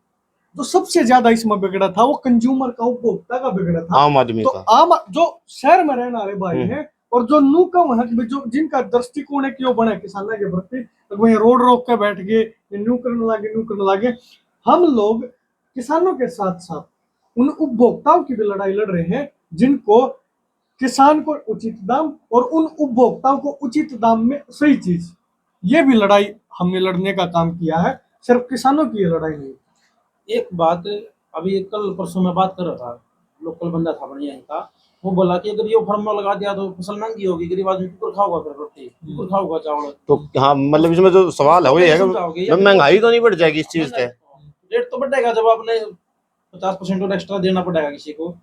जो सबसे ज्यादा इसमें बिगड़ा था वो कंज्यूमर का, उपभोक्ता का बिगड़ा था, आम आदमी तो का। आम जो शहर में रहने वाले भाई हैं और जो न्यूकम है, जो जिनका दृष्टिकोण है कि वो बने किसानों के प्रति, तो वही रोड रोक के बैठ गए, न्यू करने लगे। हम लोग किसानों के साथ साथ उन उपभोक्ताओं की भी लड़ाई लड़ रहे हैं, जिनको किसान को उचित दाम और उन उपभोक्ताओं को उचित दाम में सही चीज, ये भी लड़ाई हमने लड़ने का काम किया है, सिर्फ किसानों की ये लड़ाई नहीं। एक बात, अभी कल परसों में बात कर रहा था, लोकल बंदा था बढ़िया इनका, वो बोला कि अगर ये फार्मूला लगा दिया तो फसल महंगी होगी, गरीब आदमी कुकर खाओगा, फिर रोटी कुकर खाओगा चावल। तो हाँ, मतलब इसमें जो सवाल है वो ये है कि महंगाई तो नहीं बढ़ जाएगी इस चीज से? रेट तो बढ़ेगा जब आपने 50% और एक्स्ट्रा देना पड़ेगा किसी को,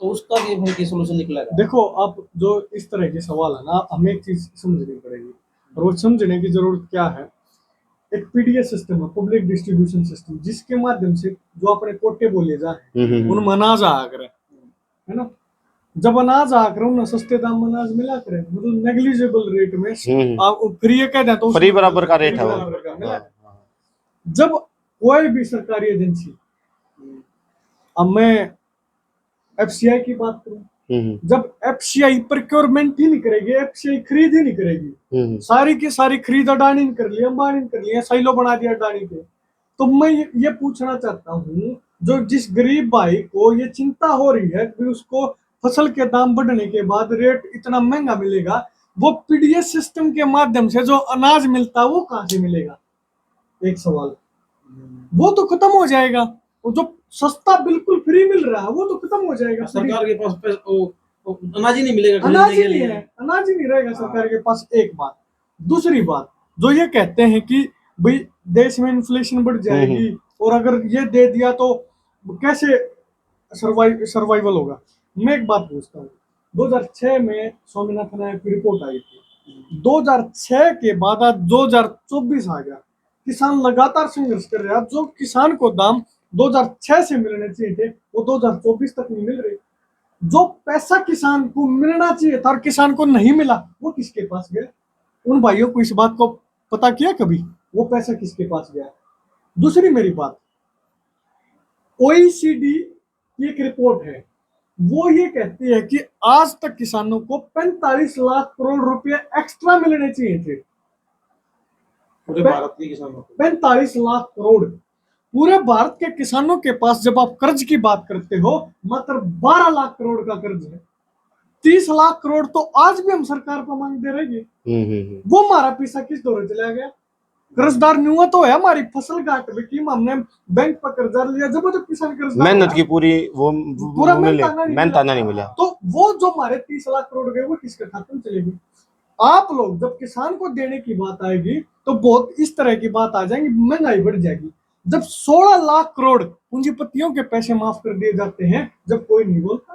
तो उसका भी फिर की सोल्यूशन निकलेगा। देखो, अब जो इस तरह के सवाल है ना, हमें एक चीज समझनी पड़ेगी, और वो समझने की जरूरत क्या है। एक पीडीएस सिस्टम है, पब्लिक डिस्ट्रीब्यूशन सिस्टम, जिसके माध्यम से जो अपने कोटे बोले जा रहे हैं उनमें अनाज आया करे, है ना। जब अनाज आया करे उन्हें सस्ते दाम में अनाज मिला करे, मतलब नेग्लिजिबल रेट में, आप फ्री कह दें तो फ्री बराबर का रेट है वो। बराबर का मिला। जब कोई भी सरकारी एजेंसी, अब मैं एफसीआई की बात करूं, जब एफसीआई प्रोक्योरमेंट ही नहीं करेगी, एफसीआई खरीद ही नहीं करेगी, सारी की सारी खरीद अडानी ने कर लिया, अंबानी ने कर लिया, साइलो बना दिया अडानी के, तो मैं ये पूछना चाहता हूँ, जो जिस गरीब भाई को ये चिंता हो रही है कि उसको फसल के दाम बढ़ने के बाद रेट इतना महंगा मिलेगा, वो पीडीएस सिस्टम के माध्यम से जो अनाज मिलता है वो कहां से मिलेगा? एक सवाल, वो तो खत्म हो जाएगा। वो जो सस्ता बिल्कुल फ्री मिल रहा है वो तो खत्म हो जाएगा। सरकार के पास अनाज ही नहीं मिलेगा, अनाज ही नहीं है, अनाज ही नहीं रहेगा सरकार के पास। एक बात। दूसरी बात, जो ये कहते हैं कि भाई देश में इन्फ्लेशन बढ़ जाएगी और अगर ये दे दिया तो कैसे सर्वाइवल होगा। मैं एक बात पूछता हूँ, 2006 में स्वामीनाथन आयोग की रिपोर्ट आई थी, 2006 के बाद आज 2024 आ गया, किसान लगातार संघर्ष कर रहा है। जो किसान को दाम 2006 से मिलने चाहिए थे वो 2024 तक नहीं मिल रहे। जो पैसा किसान को मिलना चाहिए था और किसान को नहीं मिला, वो किसके पास गया? उन भाइयों को इस बात को पता किया कभी वो पैसा किसके पास गया? दूसरी मेरी बात, ओईसीडी की एक रिपोर्ट है, वो ये कहती है कि आज तक किसानों को 45 लाख करोड़ रुपए एक्स्ट्रा मिलने चाहिए थे। पूरे भारत के किसानों को 45 लाख करोड़। पूरे भारत के किसानों के पास जब आप कर्ज की बात करते हो, मात्र 12 लाख करोड़ का कर्ज है। 30 लाख करोड़ तो आज भी हम सरकार को मांगते रहेंगे। वो हमारा पैसा किस दौरे चला गया? कर्जदार नहीं हुआ तो है, हमारी फसल घाट बिकी, हमने बैंक पर कर्जा लिया, जब किसान कर्ज मेहनत की पूरी वो पूरा मेहनताना नहीं मिला, तो वो जो हमारे 30 लाख करोड़ गए वो किसके खाते में चलेगी? आप लोग जब किसान को देने की बात आएगी तो बहुत इस तरह की बात आ जाएगी, महंगाई बढ़ जाएगी। जब 16 लाख करोड़ पूंजीपतियों के पैसे माफ कर दिए जाते हैं, जब कोई नहीं बोलता,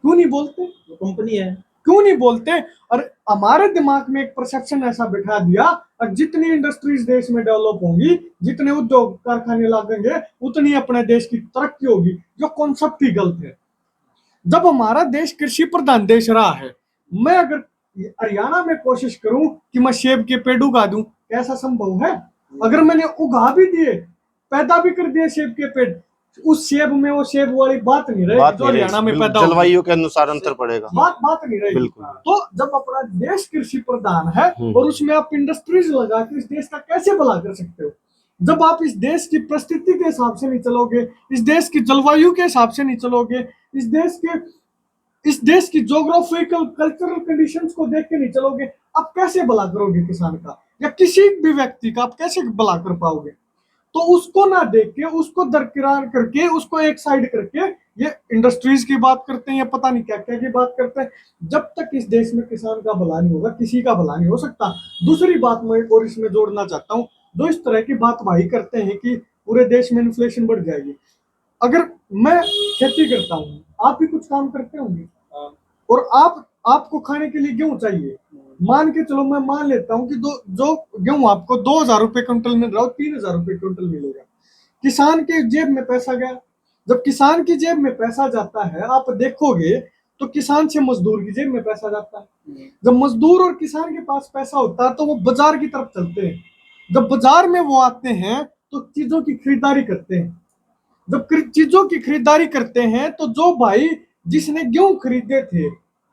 क्यों नहीं बोलते? जो कंपनी है क्यों नहीं बोलते? और हमारे दिमाग में एक परसेप्शन ऐसा बिठा दिया, और जितनी इंडस्ट्रीज देश में डेवलप होंगी, जितने उद्योग कारखाने लगेंगे, उतनी अपने देश की तरक्की होगी, जो कॉन्सेप्ट ही गलत है। जब हमारा देश कृषि प्रधान देश रहा है, मैं अगर हरियाणा में कोशिश करूं कि मैं सेब के पेड़ उगा दूं, कैसा संभव है? अगर मैंने उगा भी दिए, पैदा भी कर दिए सेब के पेड़, उस सेब में वो सेब वाली बात नहीं रहेगी जो हरियाणा में पैदा होगी। जलवायु के अनुसार अंतर पड़ेगा, बात नहीं रहेगी। तो जब अपना देश कृषि प्रधान है और उसमें आप इंडस्ट्रीज लगा के इस देश का कैसे भला कर सकते हो? जब आप इस देश की परिस्थिति के हिसाब से नहीं चलोगे, इस देश की जलवायु के हिसाब से नहीं चलोगे, इस देश की जोग्राफिकल कल्चरल कंडीशंस को देख के नहीं चलोगे, आप कैसे भला करोगे किसान का या किसी भी व्यक्ति का? आप कैसे भला कर पाओगे? तो उसको ना देख के, उसको दरकिरार करके, उसको एक साइड करके ये इंडस्ट्रीज की बात करते हैं या पता नहीं क्या क्या की बात करते हैं। जब तक इस देश में किसान का भला नहीं होगा, किसी का भला नहीं हो सकता। दूसरी बात मैं और इसमें जोड़ना चाहता हूँ, जो इस तरह की बात भाई करते हैं कि पूरे देश में इन्फ्लेशन बढ़ जाएगी। अगर मैं खेती करता हूँ, आप भी कुछ काम करते होंगे और आपको खाने के लिए गेहूं चाहिए, मान के चलो, मैं मान लेता हूं कि जो गेहूं आपको 2000 रुपए क्विंटल मिल रहा हो, 3000 रुपए क्विंटल मिलेगा। किसान के जेब में पैसा गया। जब किसान की जेब में पैसा जाता है, आप देखोगे तो किसान से मजदूर की जेब में पैसा जाता है। जब मजदूर और किसान के पास पैसा होता है तो वो बाजार की तरफ चलते हैं। जब बाजार में वो आते हैं तो चीजों की खरीदारी करते हैं। जब चीजों की खरीदारी करते हैं तो जो भाई जिसने गेहूं खरीदे थे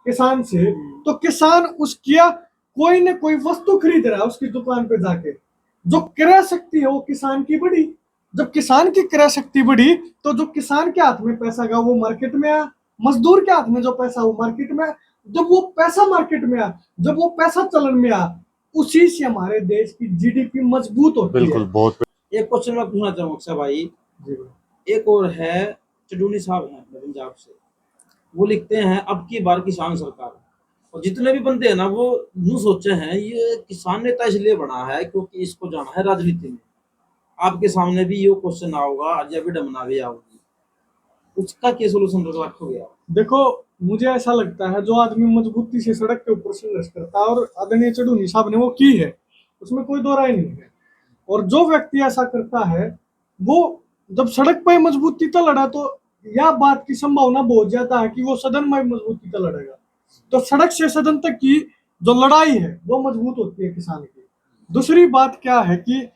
किसान से, तो किसान उसकी कोई न कोई वस्तु खरीद रहा है उसकी दुकान पे जाके। जो क्रय शक्ति है वो किसान की बढ़ी। जब किसान की क्रय शक्ति बढ़ी तो जो किसान के हाथ में पैसा गया वो मार्केट में आया, मजदूर के हाथ में जो पैसा वो मार्केट में आया। जब वो पैसा मार्केट में आया, जब वो पैसा चलन में आया, उसी से हमारे देश की जीडीपी मजबूत होती है। बिल्कुल। बहुत एक क्वेश्चन मैं पूछना चाहूंगा अक्षय भाई, जी। एक और है चडूनी साहब हैं अपने पंजाब से, वो लिखते हैं अब की बार किसान सरकार। और जितने भी बंदे हैं ना वो यूं सोचे हैं ये किसान नेता इसलिए बना है क्योंकि इसको जाना है राजनीति में। आपके सामने भी ये क्वेश्चन आओगा, आज या विडम्बना भी आओगी, उसका क्या सोल्यूशन रखोगे आप? देखो, मुझे ऐसा लगता है जो आदमी मजबूती से सड़क के ऊपर संघर्ष करता है, और आदरणीय चडूनी साहब ने वो की है, उसमें कोई दो राय नहीं है। और जो व्यक्ति ऐसा करता है वो जब सड़क पर मजबूती से लड़ा तो यह बात की संभावना बहुत ज्यादा है कि वो सदन में मजबूती से लड़ेगा। तो सड़क से सदन तक की जो लड़ाई है वो मजबूत होती है किसान की। दूसरी बात क्या है कि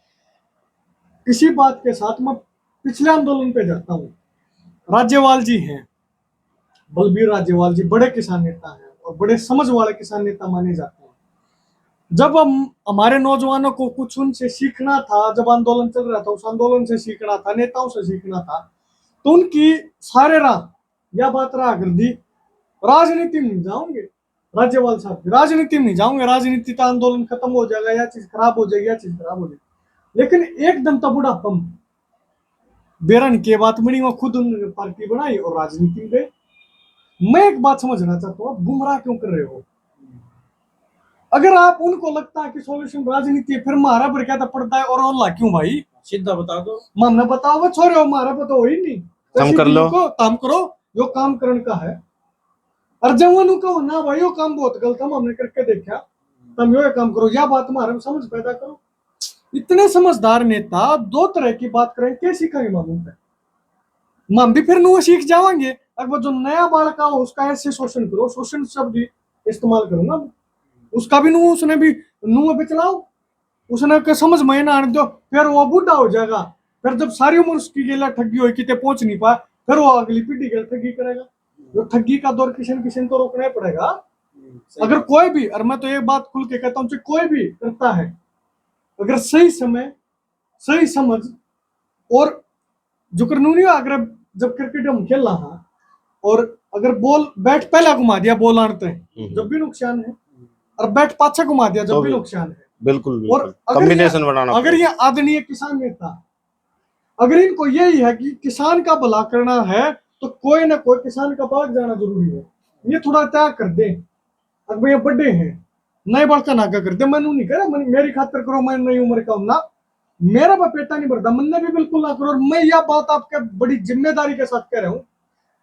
इसी बात के साथ मैं पिछले आंदोलन पे जाता हूँ। राज्यपाल जी हैं, बलबीर राज्यपाल जी बड़े किसान नेता हैं और बड़े समझ वाले किसान नेता माने जाते हैं। जब हम हमारे नौजवानों को कुछ उनसे सीखना था, जब आंदोलन चल रहा था उस आंदोलन से सीखना था, नेताओं से सीखना था, तो उनकी सारे राह यह बात रहा कर दी, राजनीति में जाओगे राज्यपाल साहब, राजनीति में जाओगे, राजनीति का आंदोलन खत्म हो जाएगा, यह चीज खराब हो जाएगी, यह चीज खराब हो जाएगी। लेकिन एकदम तो बुढ़ापम बेरन के बात बनी, वो खुद उन्होंने पार्टी बनाई और राजनीति में गए। मैं एक बात समझना चाहता हूँ, आप गुमराह क्यों कर रहे हो? अगर आप उनको लगता है कि सॉल्यूशन राजनीति है, फिर मारा पर क्या पड़ता है और अल्लाह क्यों भाई? सीधा बता दो, मामला बताओ, वो छोड़े हो, मारा पता हो ही नहीं, काम कर लो, काम करो, यो काम करने का है। और जवानों का ना भाई यो काम बहुत गलत है, हमने करके देखा, तुम यो काम करो, या बात हमारे में समझ पैदा करो। इतने समझदार नेता दो तरह की बात करें, क्या सीखेंगे मालूम है? हम भी फिर नु सीख जाएंगे। अगर जो नया बालक हो उसका ऐसे शोषण करो, शोषण शब्द इस्तेमाल करो ना, उसका भी नु उसने भी नु पे चलाओ, उसने के समझ में ना आने दो, फिर वो बूढ़ा हो जाएगा, फिर जब सारी उम्र उसकी गेला ठगी हुई कितने पहुंच नहीं पाया, फिर वो अगली पीढ़ी के ठगी करेगा। जो ठगी का दौर किसी न किसी तो रोकना ही पड़ेगा। अगर कोई भी, और मैं तो ये बात खुल के कहता हूँ, कोई भी करता है अगर सही समय सही समझ और जो कानूनी अगर जब क्रिकेट हम खेल रहा और अगर बॉल बैट पहला घुमा दिया बॉल आते हैं जब भी नुकसान है, और बैट पाछा घुमा दिया जब भी नुकसान है। बिल्कुल, और कॉम्बिनेशन बनाना अगर ये आदरणीय किसान नेता अगर इनको यही है कि किसान का भला करना है तो कोई ना कोई किसान का पास जाना जरूरी है, ये थोड़ा त्याग कर दे। अब ये बड़े हैं, नए बड़का नागा कर दे, मैंने नहीं करा, मेरी खातर करो, मैं नई उम्र का हूं ना, मेरा पेटा नहीं भरता, मैंने भी बिल्कुल ना करो। और मैं यह बात आपके बड़ी जिम्मेदारी के साथ कह रहा हूँ,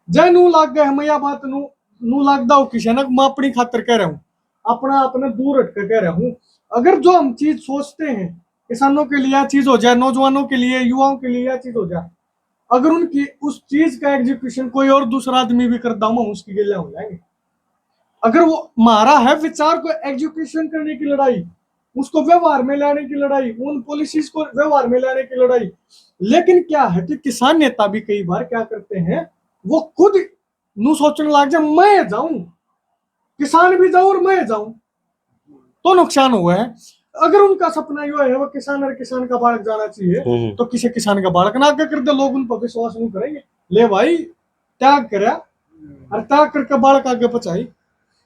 जय नू लाग गए, मैं यह बात नू लागदा हूँ किसी ना, मैं अपनी खातर कह रहा हूँ, अपना अपने दूर हटकर कह रहा हूँ। अगर जो हम चीज सोचते हैं किसानों के लिए यह चीज हो जाए, नौजवानों के लिए, युवाओं के लिए यह चीज हो जाए, अगर उनकी उस चीज का एग्जीक्यूशन कोई और दूसरा आदमी भी करता हूं, हम उसकी गिले हो जाएंगे। अगर वो मारा है विचार को एग्जीक्यूशन करने की लड़ाई, उसको व्यवहार में लाने की लड़ाई, उन पॉलिसीज को व्यवहार में लाने की लड़ाई। लेकिन क्या है कि किसान नेता भी कई बार क्या करते हैं, वो खुद नू सोचने लग जाए मैं जाऊं, किसान भी जाऊं और मैं जाऊं तो नुकसान हुआ है। अगर उनका सपना यो है वो किसान और किसान का बालक जाना चाहिए, तो किसी किसान का बालक ना आगे कर दे, लोग उन पर विश्वास नहीं करेंगे। ले भाई त्याग करा और त्याग करके बालक आगे पहुंचाई,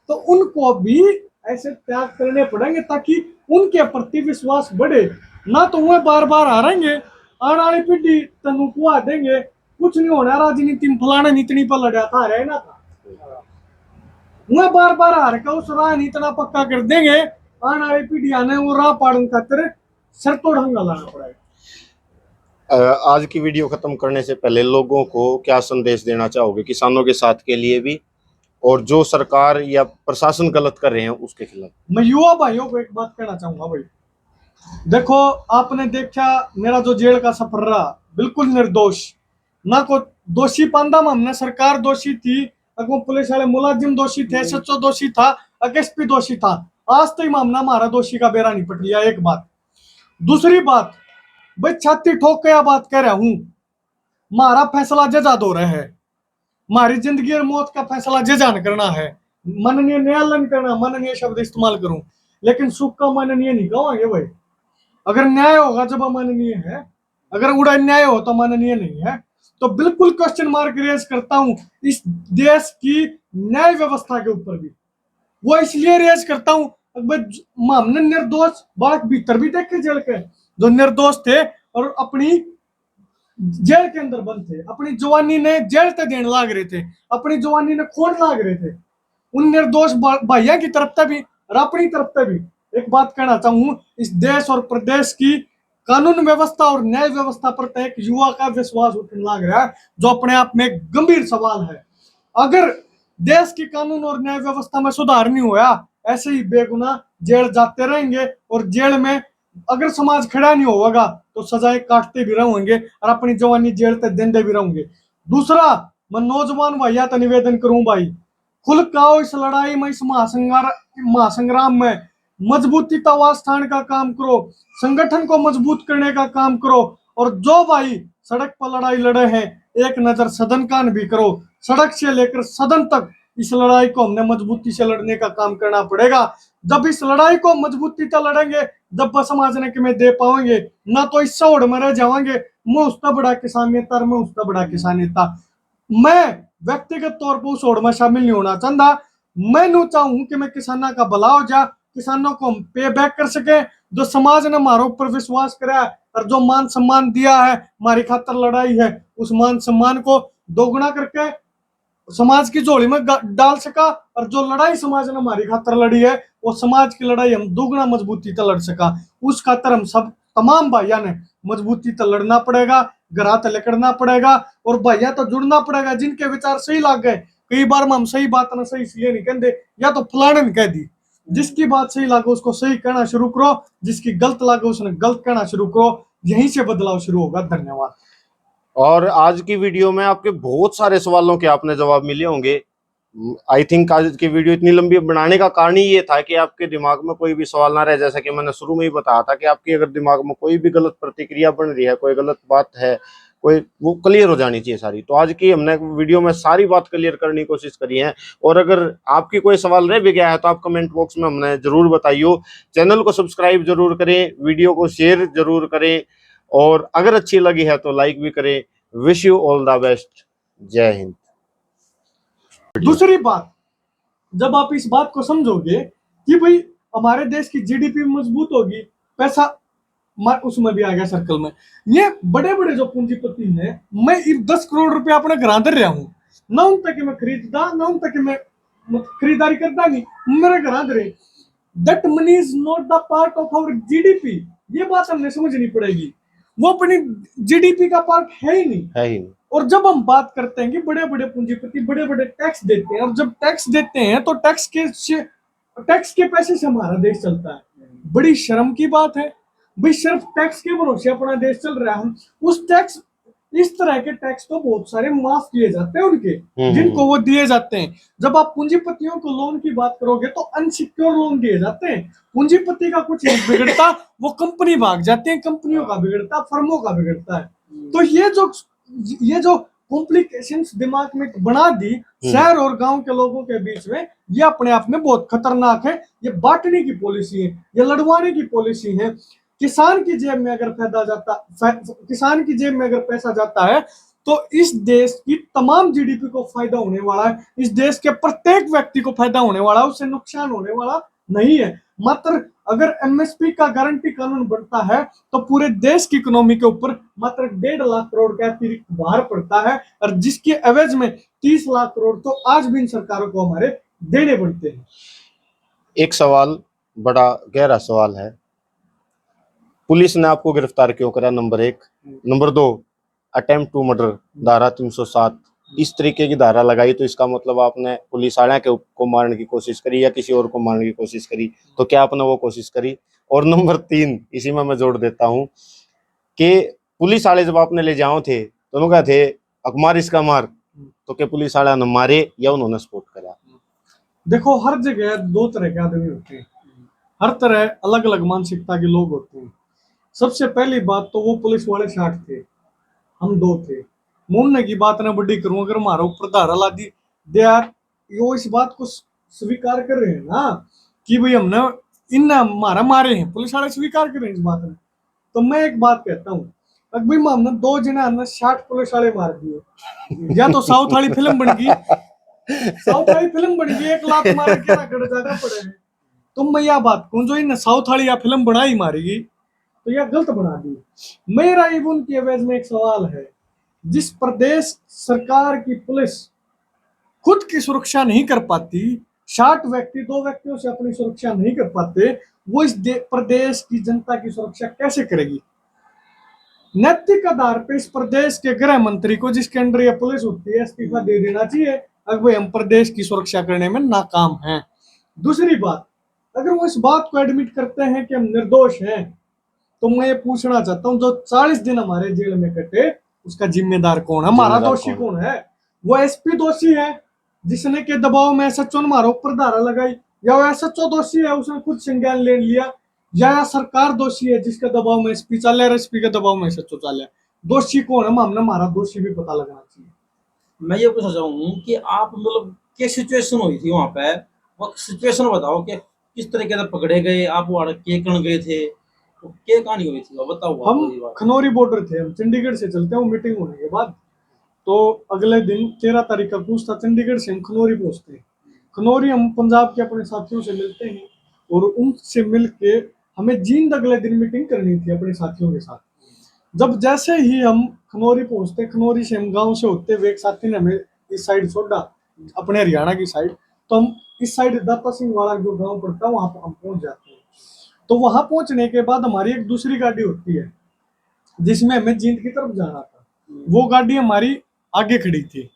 तो उनको भी ऐसे त्याग करने पड़ेंगे ताकि उनके प्रति विश्वास बढ़े। ना तो वह बार बार हारेंगे, आने वाली पीढ़ी तनु कुआ देंगे, कुछ नहीं होना, राजनीति में फलाने नीतनी पर लड़ा था रहे ना था, वह बार बार हार का उस राह इतना पक्का कर देंगे, आने वाली पीढ़ी आने वो राह पाड़न खातिर सर तो ढंगा लाना पड़ेगा। आज की वीडियो खत्म करने से पहले लोगों को क्या संदेश देना चाहोगे, किसानों के साथ के लिए भी और जो सरकार या प्रशासन गलत कर रहे हैं उसके खिलाफ? मैं युवा भाइयों को एक बात कहना चाहूंगा भाई, देखो आपने देखा मेरा जो जेल का सफर रहा, बिल्कुल निर्दोष, ना को दोषी पांदा में हमने, सरकार दोषी थी, अगो पुलिस वाले मुलाजिम दोषी थे, सच्चो दोषी था, एसपी दोषी था, आज तक मामला हमारा दोषी का बेरा नहीं पट लिया। एक बात। दूसरी बात, भाई छाती ठोक के बात कह रहा हूं, हमारा फैसला जजा दो रहे है, हमारी जिंदगी और मौत का फैसला जजा ने करना है, माननीय न्यायालय करना, माननीय शब्द इस्तेमाल करूं, लेकिन सुख का माननीय नहीं कहोगे भाई। अगर न्याय होगा जब माननीय है, अगर उड़ा न्याय हो तो माननीय नहीं है। तो बिल्कुल क्वेश्चन मार्क रेज करता हूं इस देश की न्याय व्यवस्था के ऊपर भी। वो इसलिए रेज करता हूं, हमने निर्दोष बालक भीतर भी देखे जेल के, जो निर्दोष थे और अपनी जेल के अंदर बंद थे, अपनी जवानी ने जेल ते देने लाग रहे थे, अपनी जवानी ने खोन लाग रहे थे, उन निर्दोष भाइयों की तरफ से भी और अपनी तरफ से भी एक बात कहना चाहूँ, इस देश और प्रदेश की कानून व्यवस्था और न्याय व्यवस्था पर तो एक युवा का विश्वास उठने लग रहा है, जो अपने आप में एक गंभीर सवाल है। अगर देश की कानून और न्याय व्यवस्था में सुधार नहीं हुआ, ऐसे ही बेगुनाह जेल जाते रहेंगे और जेल में अगर समाज खड़ा नहीं होगा तो सजाएं काटते भी रहेंगे और अपनी जवानी जेल तक देंदे भी रहेंगे। दूसरा, मैं नौजवान भैया तो निवेदन करूं भाई, खुल काओ इस लड़ाई में, इस महासंग्राम में मजबूती आवाज उठाने का काम करो, संगठन को मजबूत करने का काम करो, और जो भाई सड़क पर लड़ाई लड़े हैं एक नजर सदन कान भी करो। सड़क से लेकर सदन तक इस लड़ाई को हमने मजबूती से लड़ने का काम करना पड़ेगा। जब इस लड़ाई को मजबूती से लड़ेंगे जब समझने के में दे पाएंगे, ना तो इससे ओढ़ में रह जाएंगे मैं उसका बड़ा किसान नेता, मैं उसका बड़ा किसान नेता। मैं व्यक्तिगत तौर पर उस ओढ़ में शामिल नहीं होना चाहता। मैं नहीं चाहूं कि मैं किसानों का भला हो जा, किसानों को हम पे बैक कर सके, जो समाज ने हमारे ऊपर विश्वास करा और जो मान सम्मान दिया है, हमारी खातर लड़ाई है, उस मान सम्मान को दोगुना करके समाज की झोली में डाल सका, और जो लड़ाई समाज ने हमारी खातर लड़ी है वो समाज की लड़ाई हम दुगना मजबूती से लड़ सका। उस खातर हम सब तमाम भाइयों ने मजबूती से लड़ना पड़ेगा, घरा तले करना पड़ेगा, और भाइयों तो जुड़ना पड़ेगा जिनके विचार सही लग गए। कई बार हम सही बात ना सही इसलिए नहीं कहते, या तो फलाने ने कह दी, जिसकी बात सही लगे उसको सही कहना शुरू करो, जिसकी गलत लगे उसने गलत कहना शुरू करो, यहीं से बदलाव शुरू होगा। धन्यवाद। और आज की वीडियो में आपके बहुत सारे सवालों के आपने जवाब मिले होंगे। आई थिंक आज की वीडियो इतनी लंबी बनाने का कारण ही ये था कि आपके दिमाग में कोई भी सवाल ना रहे। जैसा कि मैंने शुरू में ही बताया था कि आपकी अगर दिमाग में कोई भी गलत प्रतिक्रिया बन रही है, कोई गलत बात है, कोई, वो क्लियर हो जानी चाहिए सारी। तो आज की हमने वीडियो में सारी बात क्लियर करने की कोशिश करी है। और अगर आपकी कोई सवाल रह भी गया है तो आप कमेंट बॉक्स में हमने जरूर बताइए। चैनल को सब्सक्राइब जरूर करें, वीडियो को शेयर जरूर करें, और अगर अच्छी लगी है तो लाइक भी करें। Wish you all the best. जय हिंद। दूसरी बात, जब आप इस बात को समझोगे कि भाई हमारे देश की जीडीपी मजबूत होगी, पैसा उसमें भी आ गया सर्कल में, ये बड़े बड़े जो पूंजीपति हैं, मैं 10 करोड़ रुपए अपने घर दे रहा हूँ, ना उन तक मैं खरीदता, ना उन तक मैं खरीदारी करता, नहीं मेरे घर दे रहे। That money is not the part of our GDP. ये बात हमने समझनी पड़ेगी, वो अपनी जीडीपी का पार्ट है ही नहीं। और जब हम बात करते हैं कि बड़े बड़े पूंजीपति बड़े बड़े टैक्स देते हैं, और जब टैक्स देते हैं तो टैक्स के पैसे से हमारा देश चलता है, बड़ी शर्म की बात है भाई। सिर्फ टैक्स के भरोसे अपना देश चल रहा है। उस टैक्स, इस तरह के टैक्स तो बहुत सारे माफ किए जाते हैं उनके, जिनको वो दिए जाते हैं। जब आप पूंजीपतियों को लोन की बात करोगे तो अनसिक्योर लोन दिए जाते हैं। पूंजीपति का कुछ नहीं बिगड़ता, वो कंपनी भाग जाते हैं, कंपनियों का बिगड़ता, फर्मों का बिगड़ता है। तो ये जो कॉम्प्लिकेशंस दिमाग में बना दी शहर और गांव के लोगों के बीच में, ये अपने आप में बहुत खतरनाक है। ये बांटने की पॉलिसी है, ये लड़वाने की पॉलिसी है। किसान की जेब में अगर किसान की जेब में अगर पैसा जाता है तो इस देश की तमाम जीडीपी को फायदा होने वाला है, इस देश के प्रत्येक व्यक्ति को फायदा होने वाला है, उससे नुकसान होने वाला नहीं है। मात्र अगर एमएसपी का गारंटी कानून बनता है तो पूरे देश की इकोनॉमी के ऊपर मात्र 1.5 लाख करोड़ का अतिरिक्त भार पड़ता है, और जिसके एवज में 30 लाख करोड़ तो आज भी इन सरकारों को हमारे देने पड़ते हैं। एक सवाल, बड़ा गहरा सवाल है, पुलिस ने आपको गिरफ्तार क्यों करा? Number 1। Number 2, attempt to murder धारा 307, इस तरीके की धारा लगाई तो इसका मतलब आपने पुलिस वाले को मारने की कोशिश करी या किसी और को मारने की कोशिश करी, तो क्या आपने वो कोशिश करी? और नंबर 3, इसी में मैं जोड़ देता हूँ कि पुलिस वाले जब आपने ले जाओ थे तो उन्होंने कहा थे अकमार इसका मार, तो क्या पुलिस वाले ने मारे या उन्होंने सपोर्ट करा? देखो, हर जगह दो तरह के आदमी होते हैं, हर तरह अलग अलग मानसिकता के लोग होते हैं। सबसे पहली बात तो वो पुलिस वाले 60 थे, हम 2 थे। मोहल्ले की बात ना बड़ी करूं, अगर हमारा ऊपर धारा ला दी दे यार, यो इस बात को स्वीकार कर रहे हैं ना कि भाई हमने इन हमारा मारे हैं, पुलिस वाले स्वीकार कर रहे हैं इस बात में, तो मैं एक बात कहता हूँ, अगर भाई हमने 2 जने हमने 60 पुलिस वाले मार दिए, या तो साउथ वाली फिल्म बन गई, साउथ वाली फिल्म बन गई, 1 लाख मारे के ना गड़ जाना पड़े। तो मैं यह बात कहूँ, जो इन साउथ वाली या फिल्म बनाई मारेगी, तो यह गलत बना दी। मेरा इवन की एवज में एक सवाल है, जिस प्रदेश सरकार की पुलिस खुद की सुरक्षा नहीं कर पाती, 60 व्यक्ति 2 व्यक्तियों से अपनी सुरक्षा नहीं कर पाते, वो इस प्रदेश की जनता की सुरक्षा कैसे करेगी? नैतिक आधार पर इस प्रदेश के गृह मंत्री को, जिसके अंडर ये पुलिस होती है, इस्तीफा दे देना चाहिए अगर वो हम प्रदेश की सुरक्षा करने में नाकाम हैं। दूसरी बात, अगर वो इस बात को एडमिट करते हैं कि हम निर्दोष हैं, तो मैं ये पूछना चाहता हूँ, जो 40 दिन हमारे जेल में कटे उसका जिम्मेदार कौन है? हमारा दोषी कौन है? वो एसपी दोषी है जिसने के दबाव में एसएचओ ने हमारे ऊपर धारा लगाई, या वो एसएचओ दोषी है उसने खुद संज्ञान ले लिया, या सरकार दोषी है जिसके दबाव में एसपी चल रहा है, एसपी के दबाव में एसएचओ चल रहा है? दोषी कौन है? हमने हमारा दोषी भी पता लगाना चाहिए। मैं ये पूछना चाहूंगा कि आप मतलब क्या सिचुएशन हुई थी वहां पे, वो सिचुएशन बताओ कि किस तरीके से पकड़े गए आप, वहां के कण गए थे, तो क्या कहानी हुई थी वो बताओ। हम खनौरी बॉर्डर थे, हम चंडीगढ़ से चलते हैं, वो मीटिंग होने के बाद तो अगले दिन 13 तारीख का कूच था, चंडीगढ़ से हम खनौरी पहुंचते हैं। खनौरी हम पंजाब के अपने साथियों से मिलते हैं और उनसे मिल के हमें जींद अगले दिन मीटिंग करनी थी अपने साथियों के साथ। जब जैसे ही हम खनौरी पहुंचते, खनौरी से हम गांव से होते हुए एक साथी ने हमें इस साइड छोड़ा, अपने हरियाणा की साइड, तो हम इस साइड दाता सिंह वाला जो गांव पड़ता है वहां पर हम पहुंच जाते हैं। तो वहां पहुंचने के बाद हमारी एक दूसरी गाड़ी होती है जिसमें हमें जींद की तरफ जाना था। वो गाड़ी हमारी आगे खड़ी थी,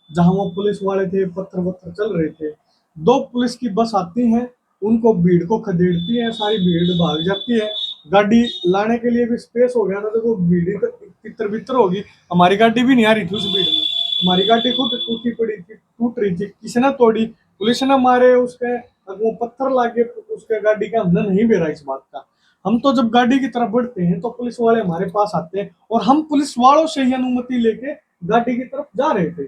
जहां वो पुलिस वाले थे, पत्थर वत्थर चल रहे थे। 2 पुलिस की बस आती हैं, उनको भीड़ को खदेड़ती है, सारी भीड़ भाग जाती है। गाड़ी लाने के लिए भी स्पेस हो गया था, तो वो भीड़ तितर बितर होगी, हमारी गाड़ी भी नहीं आ रही थी उस भीड़ में। हमारी गाड़ी खुद टूटी पड़ी थी, टूट रही थी, किसी ने तोड़ी, पुलिस ने मारे उसके, वो पत्थर लागे उसके गाड़ी का, हमने नहीं बेरा इस बात का। हम तो जब गाड़ी की तरफ बढ़ते हैं तो पुलिस वाले हमारे पास आते हैं और हम पुलिस वालों से ही अनुमति लेके गाड़ी की तरफ जा रहे थे,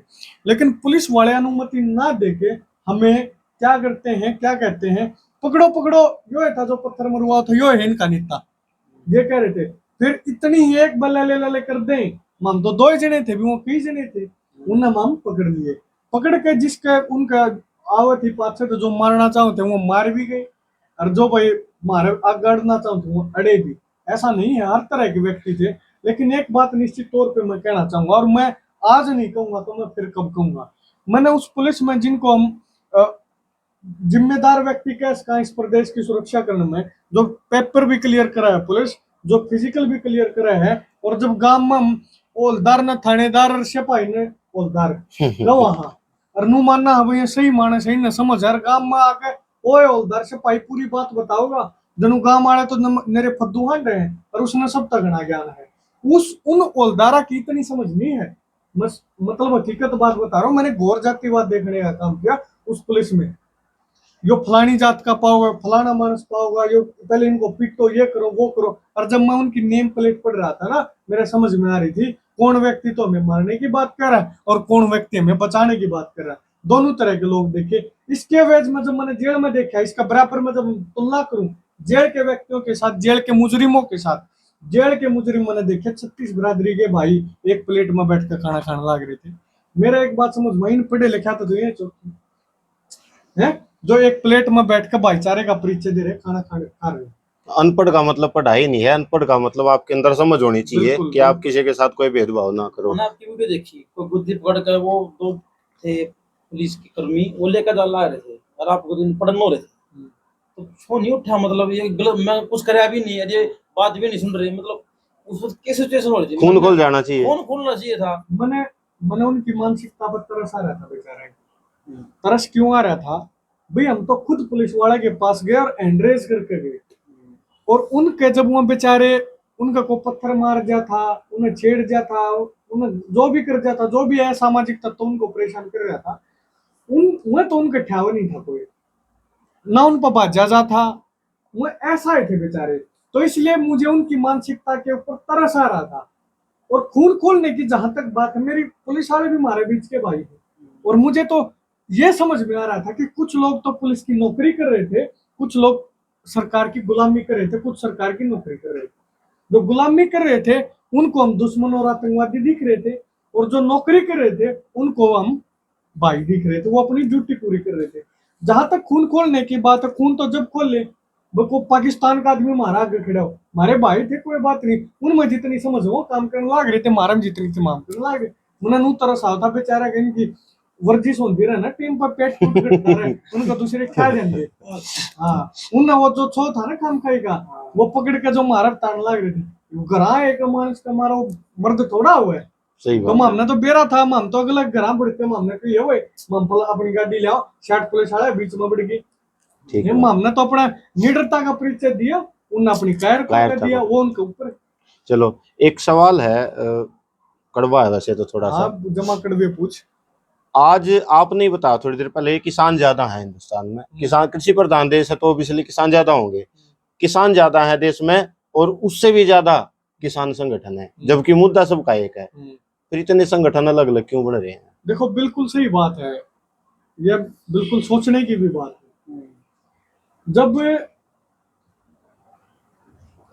लेकिन पुलिस वाले अनुमति ना देके हमें क्या करते हैं, क्या कहते हैं, पकड़ो पकड़ो, यो था जो पत्थर मरवा था, यो है इनका नेता, ये कह रहे थे। फिर इतनी ही एक बल्ले ले ले कर दें, हम तो 2 जने थे, भी वो कई जने थे, उन्हें हम पकड़ लिए। पकड़ के जिसका उनका आवत ही पाछे, तो जो मारना चाहते वो मार भी गए, और जो भाई मारे अगड़ना चाहते वो अड़े भी। ऐसा नहीं है, हर तरह के व्यक्ति थे। लेकिन एक बात निश्चित तौर पे मैं कहना चाहूंगा, और मैं आज नहीं कहूंगा तो मैं फिर कब कहूंगा, मैंने उस पुलिस में जिनको हम जिम्मेदार व्यक्ति कह सका इस प्रदेश की सुरक्षा करने में, जो पेपर भी क्लियर करा है पुलिस, जो फिजिकल भी क्लियर करा है, और जब गांव में हम ओलदार न थानेदार और सिपाही ने ओलदार वहां और नू मानना है भाई सही माने सही न समझ, यार गांव में आके ओए ओलदार सिपाही पूरी बात बताओगा, जनु गांव वाले तो मेरे फद्दू हान रहे हैं, और उसने सब तगड़ा ज्ञान है। उन ओलदारा की इतनी समझ नहीं है। मतलब हकीकत बात बता रहा हूँ, मैंने गौर जातिवाद देखने का काम किया उस पुलिस में। यो फलानी जात का पाओगे, फलाना मानस पाओगा, यो पहले इनको पीटो, ये करो वो करो। और जब मैं उनकी नेम प्लेट पढ़ रहा था ना, मेरे समझ में आ रही थी कौन व्यक्ति तो हमें मारने की बात कर रहा है और कौन व्यक्ति हमें बचाने की बात कर रहा है। दोनों तरह के लोग देखे। इसके वेज में जब मैंने जेल में देखा, इसका बराबर में जब तुलना करूं जेल के व्यक्तियों के साथ, जेल के मुजरिमों के साथ, जेल के मुजरिम मैंने देखे 36 बिरादरी के भाई एक प्लेट में बैठ कर खाना खाने लग रहे थे। मेरा एक बात समझ में, इन पढ़े लिखा तो ये है जो एक प्लेट में बैठकर भाईचारे का परिचय दे रहे, खाना खा रहे। अनपढ़ का मतलब पढ़ाई नहीं है, अनपढ़ का मतलब आपके अंदर समझ होनी चाहिए कि आप किसी के साथ कोई भेदभाव ना करो। मैंने आपकी वीडियो देखी, कोई बुद्धि पकड़ कर वो 2 थे पुलिस के कर्मी, वो लेकर ला रहे थे और आपको दिन पढ़न हो रहे थे, तो फोन नहीं उठा। मतलब ये गलत, मैं कुछ कराया भी नहीं, ये बात भी नहीं सुन रहे, मतलब उस वक्त कैसी सिचुएशन हो रही थी? खून खोल जाना चाहिए, खून खोलना चाहिए था। मैंने उनकी मानसिकता पर तरस आ रहा था बेचारे। तरस क्यों आ रहा था भाई, हम तो खुद पुलिस वाला के पास गए और एंड्रेज करके गए, और उनके जब वो बेचारे उनका को पत्थर मार दिया था, उन्हें छेड़ दिया था, उन्हें जो भी कर दिया था, जो भी है सामाजिक तत्व उनको परेशान कर रहा था, उन तो उनका ठाव नहीं था कोई ना, उन पर बाजा था, वो ऐसा ही थे बेचारे। तो इसलिए मुझे उनकी मानसिकता के ऊपर तरस आ रहा था। और खून खोलने की जहां तक बात है, मेरी पुलिस वाले भी हमारे बीच के भाई थे, और मुझे तो ये समझ में आ रहा था कि कुछ लोग तो पुलिस की नौकरी कर रहे थे, कुछ लोग सरकार की गुलामी कर रहे थे, कुछ सरकार की नौकरी कर रहे थे। जो गुलामी कर रहे थे उनको हम दुश्मन और आतंकवादी दिख रहे थे, और जो नौकरी कर रहे थे उनको हम भाई दिख रहे थे, वो अपनी ड्यूटी पूरी कर रहे थे। जहां तक खून खोलने की बात है, खून तो जब खोले वो पाकिस्तान का आदमी मारा आगे खड़ा हो, हमारे भाई थे, कोई बात नहीं, उनमें जितनी समझ वो काम करने लाग रहे थे, मारा में जितनी तमाम करने लाग रहे, उन्हें नू तरस आता बेचारा कहीं की वर्जिश होती रहे ना टीम पर पेट फूट करता रहे, उनका दूसरे खा जाएंगे। हाँ, उनने वो जो छो था ना काम खाई का, वो पकड़ के जो मारा तान लाग रहे थे, घरा एक मानस का मारा वो मर्द थोड़ा हुआ है। सही तो बात है। हमने तो बेरा था, हम तो अगला घर बढ़ते हमने कही है वही हम अपनी गाड़ी ले आओ, 60 पुलिस वाला बीच में बढ़ गई, ठीक ये है। हमने तो अपना निडरता का परिचय दिया, उन्होंने अपनी कायर को कायरता दिया, का। वो उनके ऊपर। चलो एक सवाल है, कड़वा है वैसे तो थोड़ा सा। आप जमा कर दे पूछ। आज आपने ही बताया थोड़ी देर पहले, किसान ज्यादा है हिंदुस्तान में, किसान कृषि प्रधान देश है तो ऑब्वियसली किसान ज्यादा होंगे, किसान ज्यादा है देश में, और उससे भी ज्यादा किसान संगठन है, जबकि मुद्दा सबका एक है, फिर इतने संगठन अलग अलग क्यों बढ़ रहे हैं? देखो बिल्कुल सही बात है, ये बिल्कुल सोचने की भी बात है। जब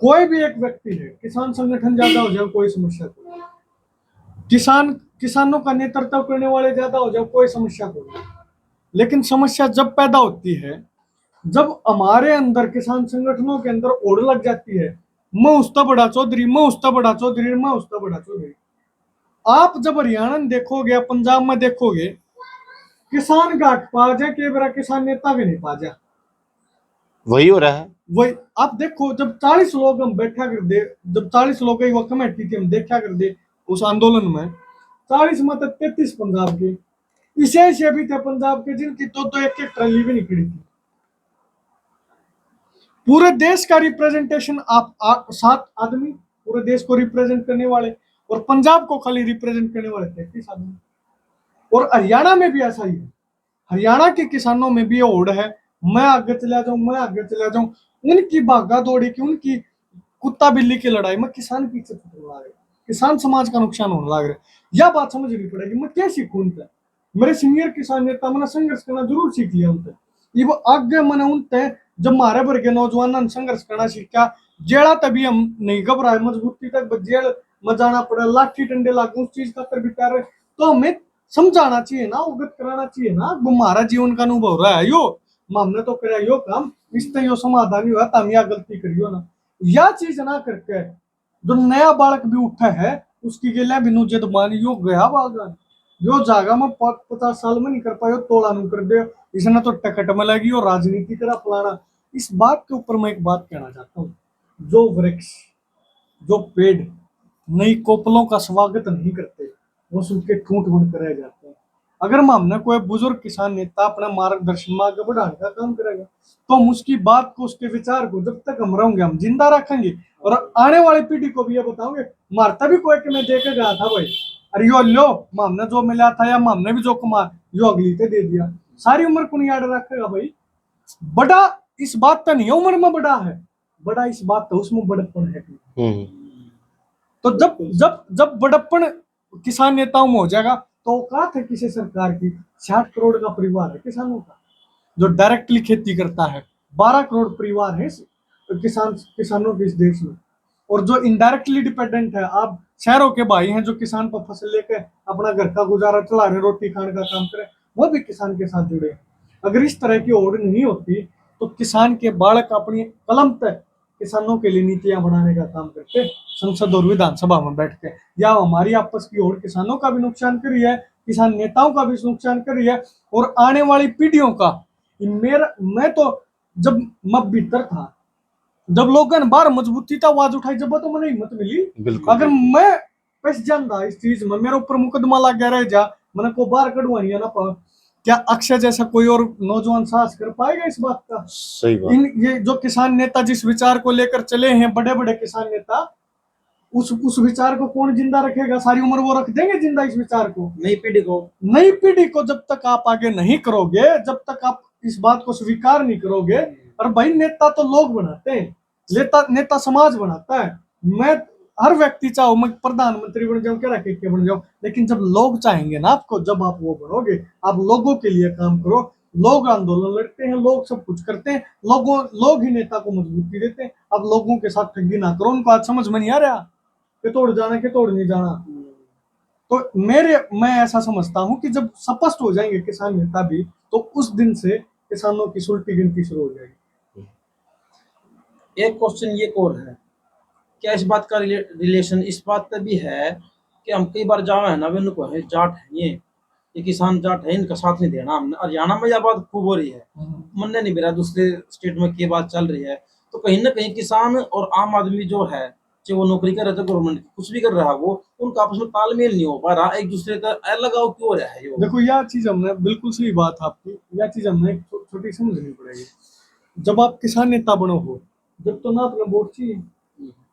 कोई भी एक व्यक्ति है, किसान संगठन ज्यादा हो जाए कोई समस्या को, किसानों का नेतृत्व करने वाले ज्यादा हो जाए कोई समस्या को, लेकिन समस्या जब पैदा होती है जब हमारे अंदर किसान संगठनों के अंदर ओढ़ लग जाती है, मैं उसका बड़ा चौधरी, मैं उसका बड़ा चौधरी, मैं उसका बड़ा चौधरी। आप जब हरियाणा में देखोगे, पंजाब में देखोगे, किसान घाट पा जाए के बड़ा किसान नेता भी नहीं पा जा, वही हो रहा है। वही आप देखो, जब 40 लोग हम बैठा कर दे, जब 40 लोग की वो कमेटी थी हम देखा कर दे उस आंदोलन में, 40 में तो 33 पंजाब के, इसे भी थे पंजाब के जिनकी तो एक एक ट्रॉली भी नहीं खड़ी थी। पूरे देश का रिप्रेजेंटेशन आप 7 आदमी पूरे देश को रिप्रेजेंट करने वाले, और पंजाब को खाली रिप्रेजेंट करने वाले 33 आदमी। और हरियाणा में भी ऐसा ही है, हरियाणा के किसानों में भी ये होड़ है, मैं आगे चला जाऊं, मैं आगे चला जाऊं, उनकी भागा दौड़ी की, उनकी कुत्ता बिल्ली की लड़ाई में किसान पीछे छूटने लग रहे, किसान समाज का नुकसान होने लग रहा है। यह बात समझनी पड़ेगी। मैं क्या सीखूं उनसे, मेरे सीनियर किसान नेता मैंने संघर्ष करना जरूर सीख लिया उनसे, ये वो आगे मैंने उनसे जब मारे भर के नौजवान संघर्ष करना सीखा, जेड़ा तभी हम नहीं घबराए, मजबूती तक जेल में जाना पड़ा, लाठी डंडे लागू उस चीज का तर भी कर रहे, तो हमें समझाना चाहिए ना, अवगत कराना चाहिए ना, हमारा जीवन का अनुभव रहा है यो, हमने तो करा यो काम, इससे यो समाधान हुआ, तम या गलती करियो ना, यह चीज ना करके जो नया बालक भी उठा है उसकी गेला बिनु जद मानी यो गया बागान, यो जागा में 50 साल में नहीं कर पायो, तोड़ा नहीं कर दे, इसने तो टकट में लगी और राजनीति करा फलाना। इस बात के ऊपर मैं एक बात कहना चाहता हूँ, जो वृक्ष, जो पेड़ नई कोपलों का स्वागत नहीं करते, वो सूखे ठूंठ बनकर रह जाते हैं। अगर हमने कोई बुजुर्ग किसान नेता अपना मार्गदर्शन में आगे बढ़ाने का काम करेगा, तो हम उसकी बात को, उसके विचार को जब तक हम रहेंगे हम जिंदा रखेंगे, और आने वाली पीढ़ी को भी ये बताओगे, मारता भी कोई कि मैं देके गया था भाई, अरे यो लो हमने जो मिला था या हमने भी जो कमा यो अगली पे दे दिया, सारी उम्र को याद रखेगा भाई। बड़ा इस बात पे नहीं है उम्र में बड़ा है, बड़ा इस बात पे उसमें बड़प्पन है। तो जब जब जब बड़प्पन किसान नेताओं में हो जाएगा, तो औकात है किसी सरकार की, 60 करोड़ का परिवार है किसानों का जो डायरेक्टली खेती करता है, 12 करोड़ परिवार है किसानों के इस देश में, और जो इनडायरेक्टली डिपेंडेंट है, आप शहरों के भाई हैं जो किसान पर फसल लेकर अपना घर का गुजारा चला रहे, रोटी खाने का काम करे, वो भी किसान के साथ जुड़े। अगर इस तरह की ओर नहीं होती तो किसान के बालक अपनी कलम तक किसानों के लिए नीतियां बनाने का काम करते संसद और विधानसभा में बैठ के, या हमारी आपस की ओर किसानों का भी नुकसान करी है, किसान नेताओं का भी नुकसान करी है, और आने वाली पीढ़ियों का। मैं तो जब मैं भीतर था, जब लोगों ने बाहर मजबूती था आवाज उठाई, जब तो मैंने हिम्मत मिली, अगर मैं फंस जाता इस चीज में, मेरे ऊपर मुकदमा लग गया रह जा, मैंने को बाहर कढ़वाइया ना पा, क्या अक्षय जैसा कोई और नौजवान साहस कर पाएगा इस बात का? सही बात। ये जो किसान नेता जिस विचार को लेकर चले हैं, बड़े बड़े किसान नेता, उस विचार को कौन जिंदा रखेगा? सारी उम्र वो रख देंगे जिंदा इस विचार को? नई पीढ़ी को जब तक आप आगे नहीं करोगे, जब तक आप इस बात को स्वीकार नहीं करोगे, और भाई नेता तो लोग बनाते हैं, नेता समाज बनाता है। मैं हर व्यक्ति चाहो मैं प्रधानमंत्री बन जाऊं, क्या रखे के बन जाऊं, लेकिन जब लोग चाहेंगे ना आपको, जब आप वो बनोगे, आप लोगों के लिए काम करो, लोग आंदोलन लड़ते हैं, लोग सब कुछ करते हैं, लोग ही नेता को मजबूती देते हैं। अब लोगों के साथ ठगी ना करो, उनको आज समझ में नहीं आ रहा कि तोड़ जाना कि तोड़ नहीं जाना। तो मैं ऐसा समझता हूं कि जब स्पष्ट हो जाएंगे किसान नेता भी, तो उस दिन से किसानों की सुलटी गिनती शुरू हो जाएगी। एक क्वेश्चन ये और है, क्या इस बात का रिलेशन इस बात का भी है कि हम कई बार जाओ है ना वे उनको है जाट है ये किसान जाट है, इनका साथ नहीं देना हमने। हरियाणा में यह बात खूब हो रही है, मन नहीं मेरा दूसरे स्टेट में ये बात चल रही है। तो कहीं ना कहीं किसान और आम आदमी जो है, चाहे वो नौकरी कर रहा था गवर्नमेंट कुछ भी कर रहा है, वो उनका आपस में तालमेल नहीं हो पा रहा, एक दूसरे का अलगाव क्यों हो रहा है ये। देखो यह चीज हमने बिल्कुल सही बात है आपकी, यह चीज हमने एक छोटी समझनी पड़ेगी। जब आप किसान नेता बनो हो, जब तो ना अपना वोट चाहिए,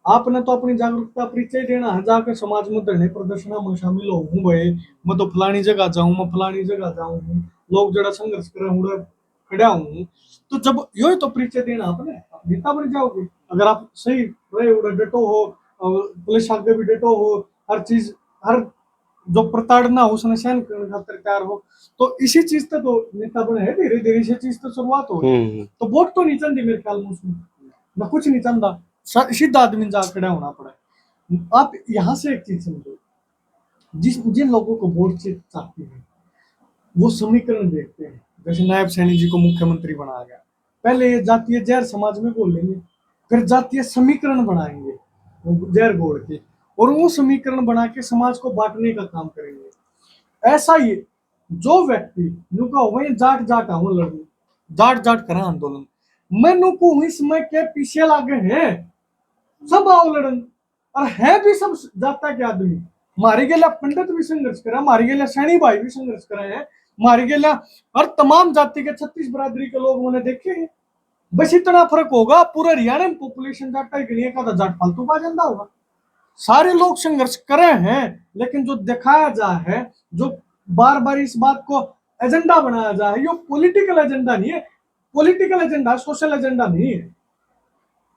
आपने तो अपनी जागरूकता परिचय देना है, जाकर समाज में धरने प्रदर्शन में शामिल हो हूँ भाई, मैं तो फलानी जगह जाऊं, मैं फलानी जगह जाऊं, लोग जरा संघर्ष कर रहे हूँ खड़ा हूँ। तो जब यो तो परिचय देना आपने, आप नेता बन जाओगे। अगर आप सही रहे उड़े डटो हो, पुलिस आगे भी डटो हो, हर चीज, हर जो प्रताड़ना हो उसने सहन करने खातिर तैयार हो, तो इसी चीज से तो नेता बने है, धीरे धीरे इसी चीज तो शुरुआत हो। तो वोट तो नहीं चाहती मेरे ख्याल में उसमें, ना कुछ नहीं चाहता, सीधा आदमी जा खड़ा होना पड़ा। आप यहाँ से एक चीज समझो, जिन लोगों को वोट से चाहती है वो समीकरण देखते हैं। जैसे नायब सैनी जी को मुख्यमंत्री बनाया गया, पहले ये जातीय जहर समाज में घोल लेंगे, फिर जातीय समीकरण बनाएंगे वो जहर घोल के, और वो समीकरण बना के समाज को बांटने का काम करेंगे। ऐसा ही जो व्यक्ति नुका वही जाट जाट हूँ लड़ू, जाट जाट करा आंदोलन, मैं नुकू इसमें के पीछे लागे हैं सब आओ लड़न, और है भी सब जाता के आदमी। मारी गेला पंडित भी संघर्ष करा, मारी गेला सैनी भाई भी संघर्ष करे हैं, मारी गेला और तमाम जाति के 36 बरादरी के लोग मैंने देखे हैं। बस इतना फर्क होगा, पूरा हरियाणा में पॉपुलेशन जाटा ही गिनिए का जाट फालतू पा जाता होगा। सारे लोग संघर्ष करे हैं, लेकिन जो दिखाया जा है, जो बार बार इस बात को एजेंडा बनाया जा है, ये पॉलिटिकल एजेंडा नहीं है, पॉलिटिकल एजेंडा सोशल एजेंडा नहीं है।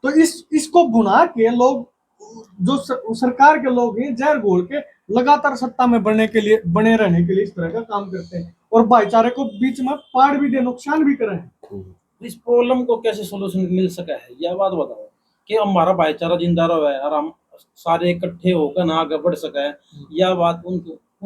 तो इसको बुना के लोग, जो सरकार के लोग हैं, जहर घोल के लगातार सत्ता में बने रहने के लिए इस तरह का काम करते हैं, और भाईचारे को बीच में पाड़ भी दे, नुकसान भी करे हैं। इस प्रॉब्लम को कैसे सोल्यूशन मिल सका है, यह बात बताओ कि हमारा भाईचारा जिंदा रहे और हम सारे इकट्ठे होकर ना आगे बढ़ सके, यह बात उन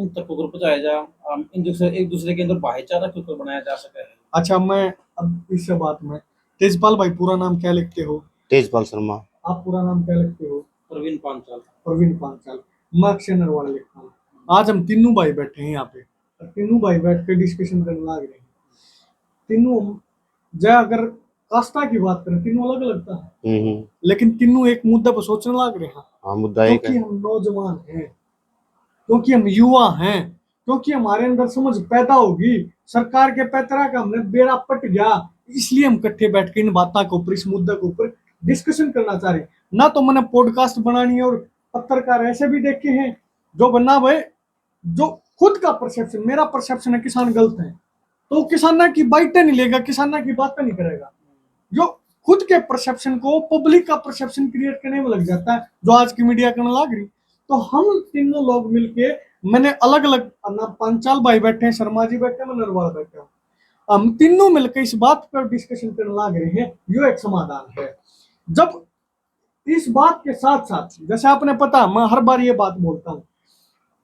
तक को पहुंचाया जा, हम एक दूसरे के अंदर भाईचारा क्यों बनाया जा सके है। अच्छा, मैं अब इस बात में, तेजपाल भाई पूरा नाम क्या लिखते हो? तेजपाल शर्मा। आप पूरा नाम क्या लिखते हो? प्रवीण पांचाल। प्रवीण पांचाल। मैं अक्षय नरवाल लिखता हूँ। आज हम तीनों भाई बैठे हैं यहाँ पे, तीनों भाई बैठ के डिस्कशन करने लग रहे हैं। तीनों जय अगर कास्टा की बात करें, तीनों अलग लगता है, लेकिन तीनों एक मुद्दे पर सोचने लग रहे हैं। हाँ, मुद्दा एक है। क्योंकि हम नौजवान हैं, क्योंकि हम युवा हैं, क्योंकि हमारे अंदर समझ पैदा होगी, सरकार के पैतरा का हमने बेड़ा पट गया, इसलिए हम इकट्ठे बैठ के इन बातों के ऊपर, इस मुद्दे के ऊपर डिस्कशन करना चाह रहे हैं। ना तो मैंने पॉडकास्ट बनानी है, और पत्रकार ऐसे भी देखे हैं जो बनना भाई, जो खुद का परसेप्शन, मेरा परसेप्शन है किसान गलत है, तो किसाना की बाइटें नहीं लेगा, किसाना की बातें नहीं करेगा, जो खुद के परसेप्शन को पब्लिक का परसेप्शन क्रिएट करने में लग जाता है, जो आज की मीडिया करने लग रही। तो हम तीनों लोग मिलके, मैंने अलग अलग, पांचाल भाई बैठे हैं, शर्मा जी बैठे हैं, मैं नरवाल बैठा हूँ, हम तीनों मिलकर इस बात पर डिस्कशन करने लग रहे हैं, यो एक समाधान है। जब इस बात के साथ साथ, जैसे आपने पता, मैं हर बार ये बात बोलता हूँ,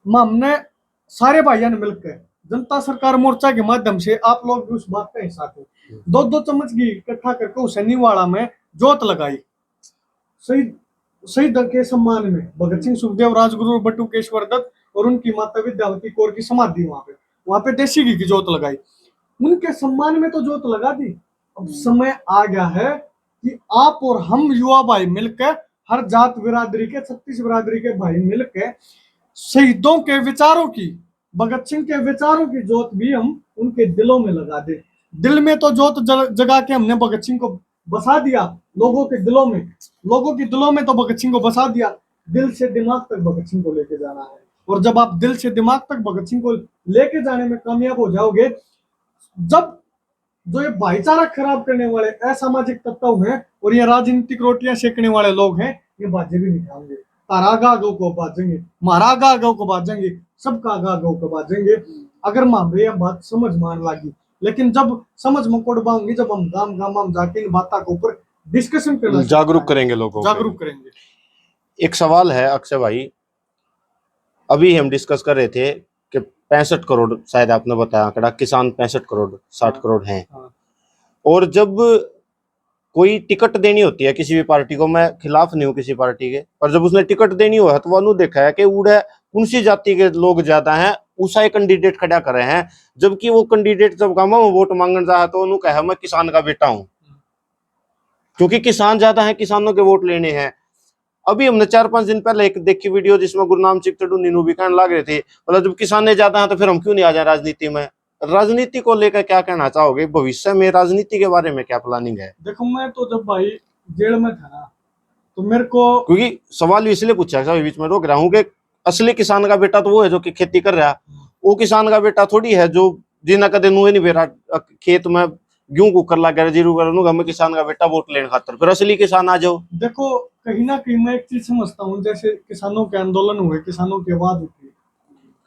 हमने सारे भाइयों ने मिलकर जनता सरकार मोर्चा के माध्यम से, आप लोग भी उस बात का हिस्सा थे, 2-2 चम्मच घी इकट्ठा करके उस निवाड़ा में जोत लगाई, शहीद के सम्मान में, भगत सिंह, सुखदेव, राजगुरु बटुकेश्वर दत्त और उनकी माता विद्यावती कौर की समाधि, वहां पे देसी घी की जोत लगाई, उनके सम्मान में तो जोत लगा दी। अब समय आ गया है कि आप और हम युवा भाई मिलकर, हर जात बिरादरी के, 36 बिरादरी के भाई मिलकर शहीदों के विचारों की, भगत सिंह के विचारों की जोत भी हम उनके दिलों में लगा दे। दिल में तो जोत जगा के हमने भगत सिंह को बसा दिया, लोगों के दिलों में तो भगत सिंह को बसा दिया, दिल से दिमाग तक भगत सिंह को लेके जाना है। और जब आप दिल से दिमाग तक भगत सिंह को लेके जाने में कामयाब हो जाओगे, जब जो ये भाईचारा खराब करने वाले असामाजिक तत्व हैं और ये राजनीतिक रोटियां सेकने वाले लोग हैं, ये बाजे भी नहीं खाएंगे, तारा गागो को बाजेंगे, मारा गागो को बाजेंगे, सबका गागो को बाजेंगे, अगर मामले यह बात समझ मान लगी। लेकिन जब समझ में कोड़बाऊंगी, जब हम गांव गांव जाके इन बातों के ऊपर डिस्कशन करना, जागरूक करेंगे लोगों को, जागरूक करेंगे। एक सवाल है अक्षय भाई, अभी हम डिस्कस कर रहे थे कि 65 करोड़, शायद आपने बताया आंकड़ा, किसान 65 करोड़ 60 करोड़ हैं। हाँ। और जब कोई टिकट देनी होती है किसी भी पार्टी को, मैं खिलाफ नहीं हूँ किसी पार्टी के, पर जब उसने टिकट देनी हो तो वो देखा है कि उड़े कौन सी जाति के लोग ज्यादा हैं, उसा एक कैंडिडेट खड़ा करे हैं, जबकि वो कैंडिडेट जब गाँव में वोट मांगने जा तो उन्होंने कहा मैं किसान का बेटा हूँ, क्योंकि किसान ज्यादा है, किसानों के वोट लेने हैं। अभी हमने 4-5 दिन पहले एक देखी वीडियो जिसमें गुरनाम सिंह टंडू भी कहने लग रहे थे, मतलब जब किसान ज्यादा है तो फिर हम क्यों नहीं आ जाए राजनीति में। राजनीति को लेकर क्या कहना चाहोगे, भविष्य में राजनीति के बारे में क्या प्लानिंग है? देखो मैं तो जब भाई जेल में था ना, तो मेरे को, क्योंकि सवाल इसलिए पूछा है, बीच में रोक रहा हूँ, कि असली किसान का बेटा तो वो है जो कि खेती कर रहा है, वो किसान का बेटा थोड़ी है जो जिन्हें कदे नुए नहीं बेरा खेत में गेहूं कुकर लगा जीरू कर, मैं किसान का बेटा वोट लेने खातर, फिर असली किसान आ जाओ। देखो कहीं ना कहीं मैं एक चीज समझता हूँ, जैसे किसानों के आंदोलन हुए, किसानों की आवाज उठी,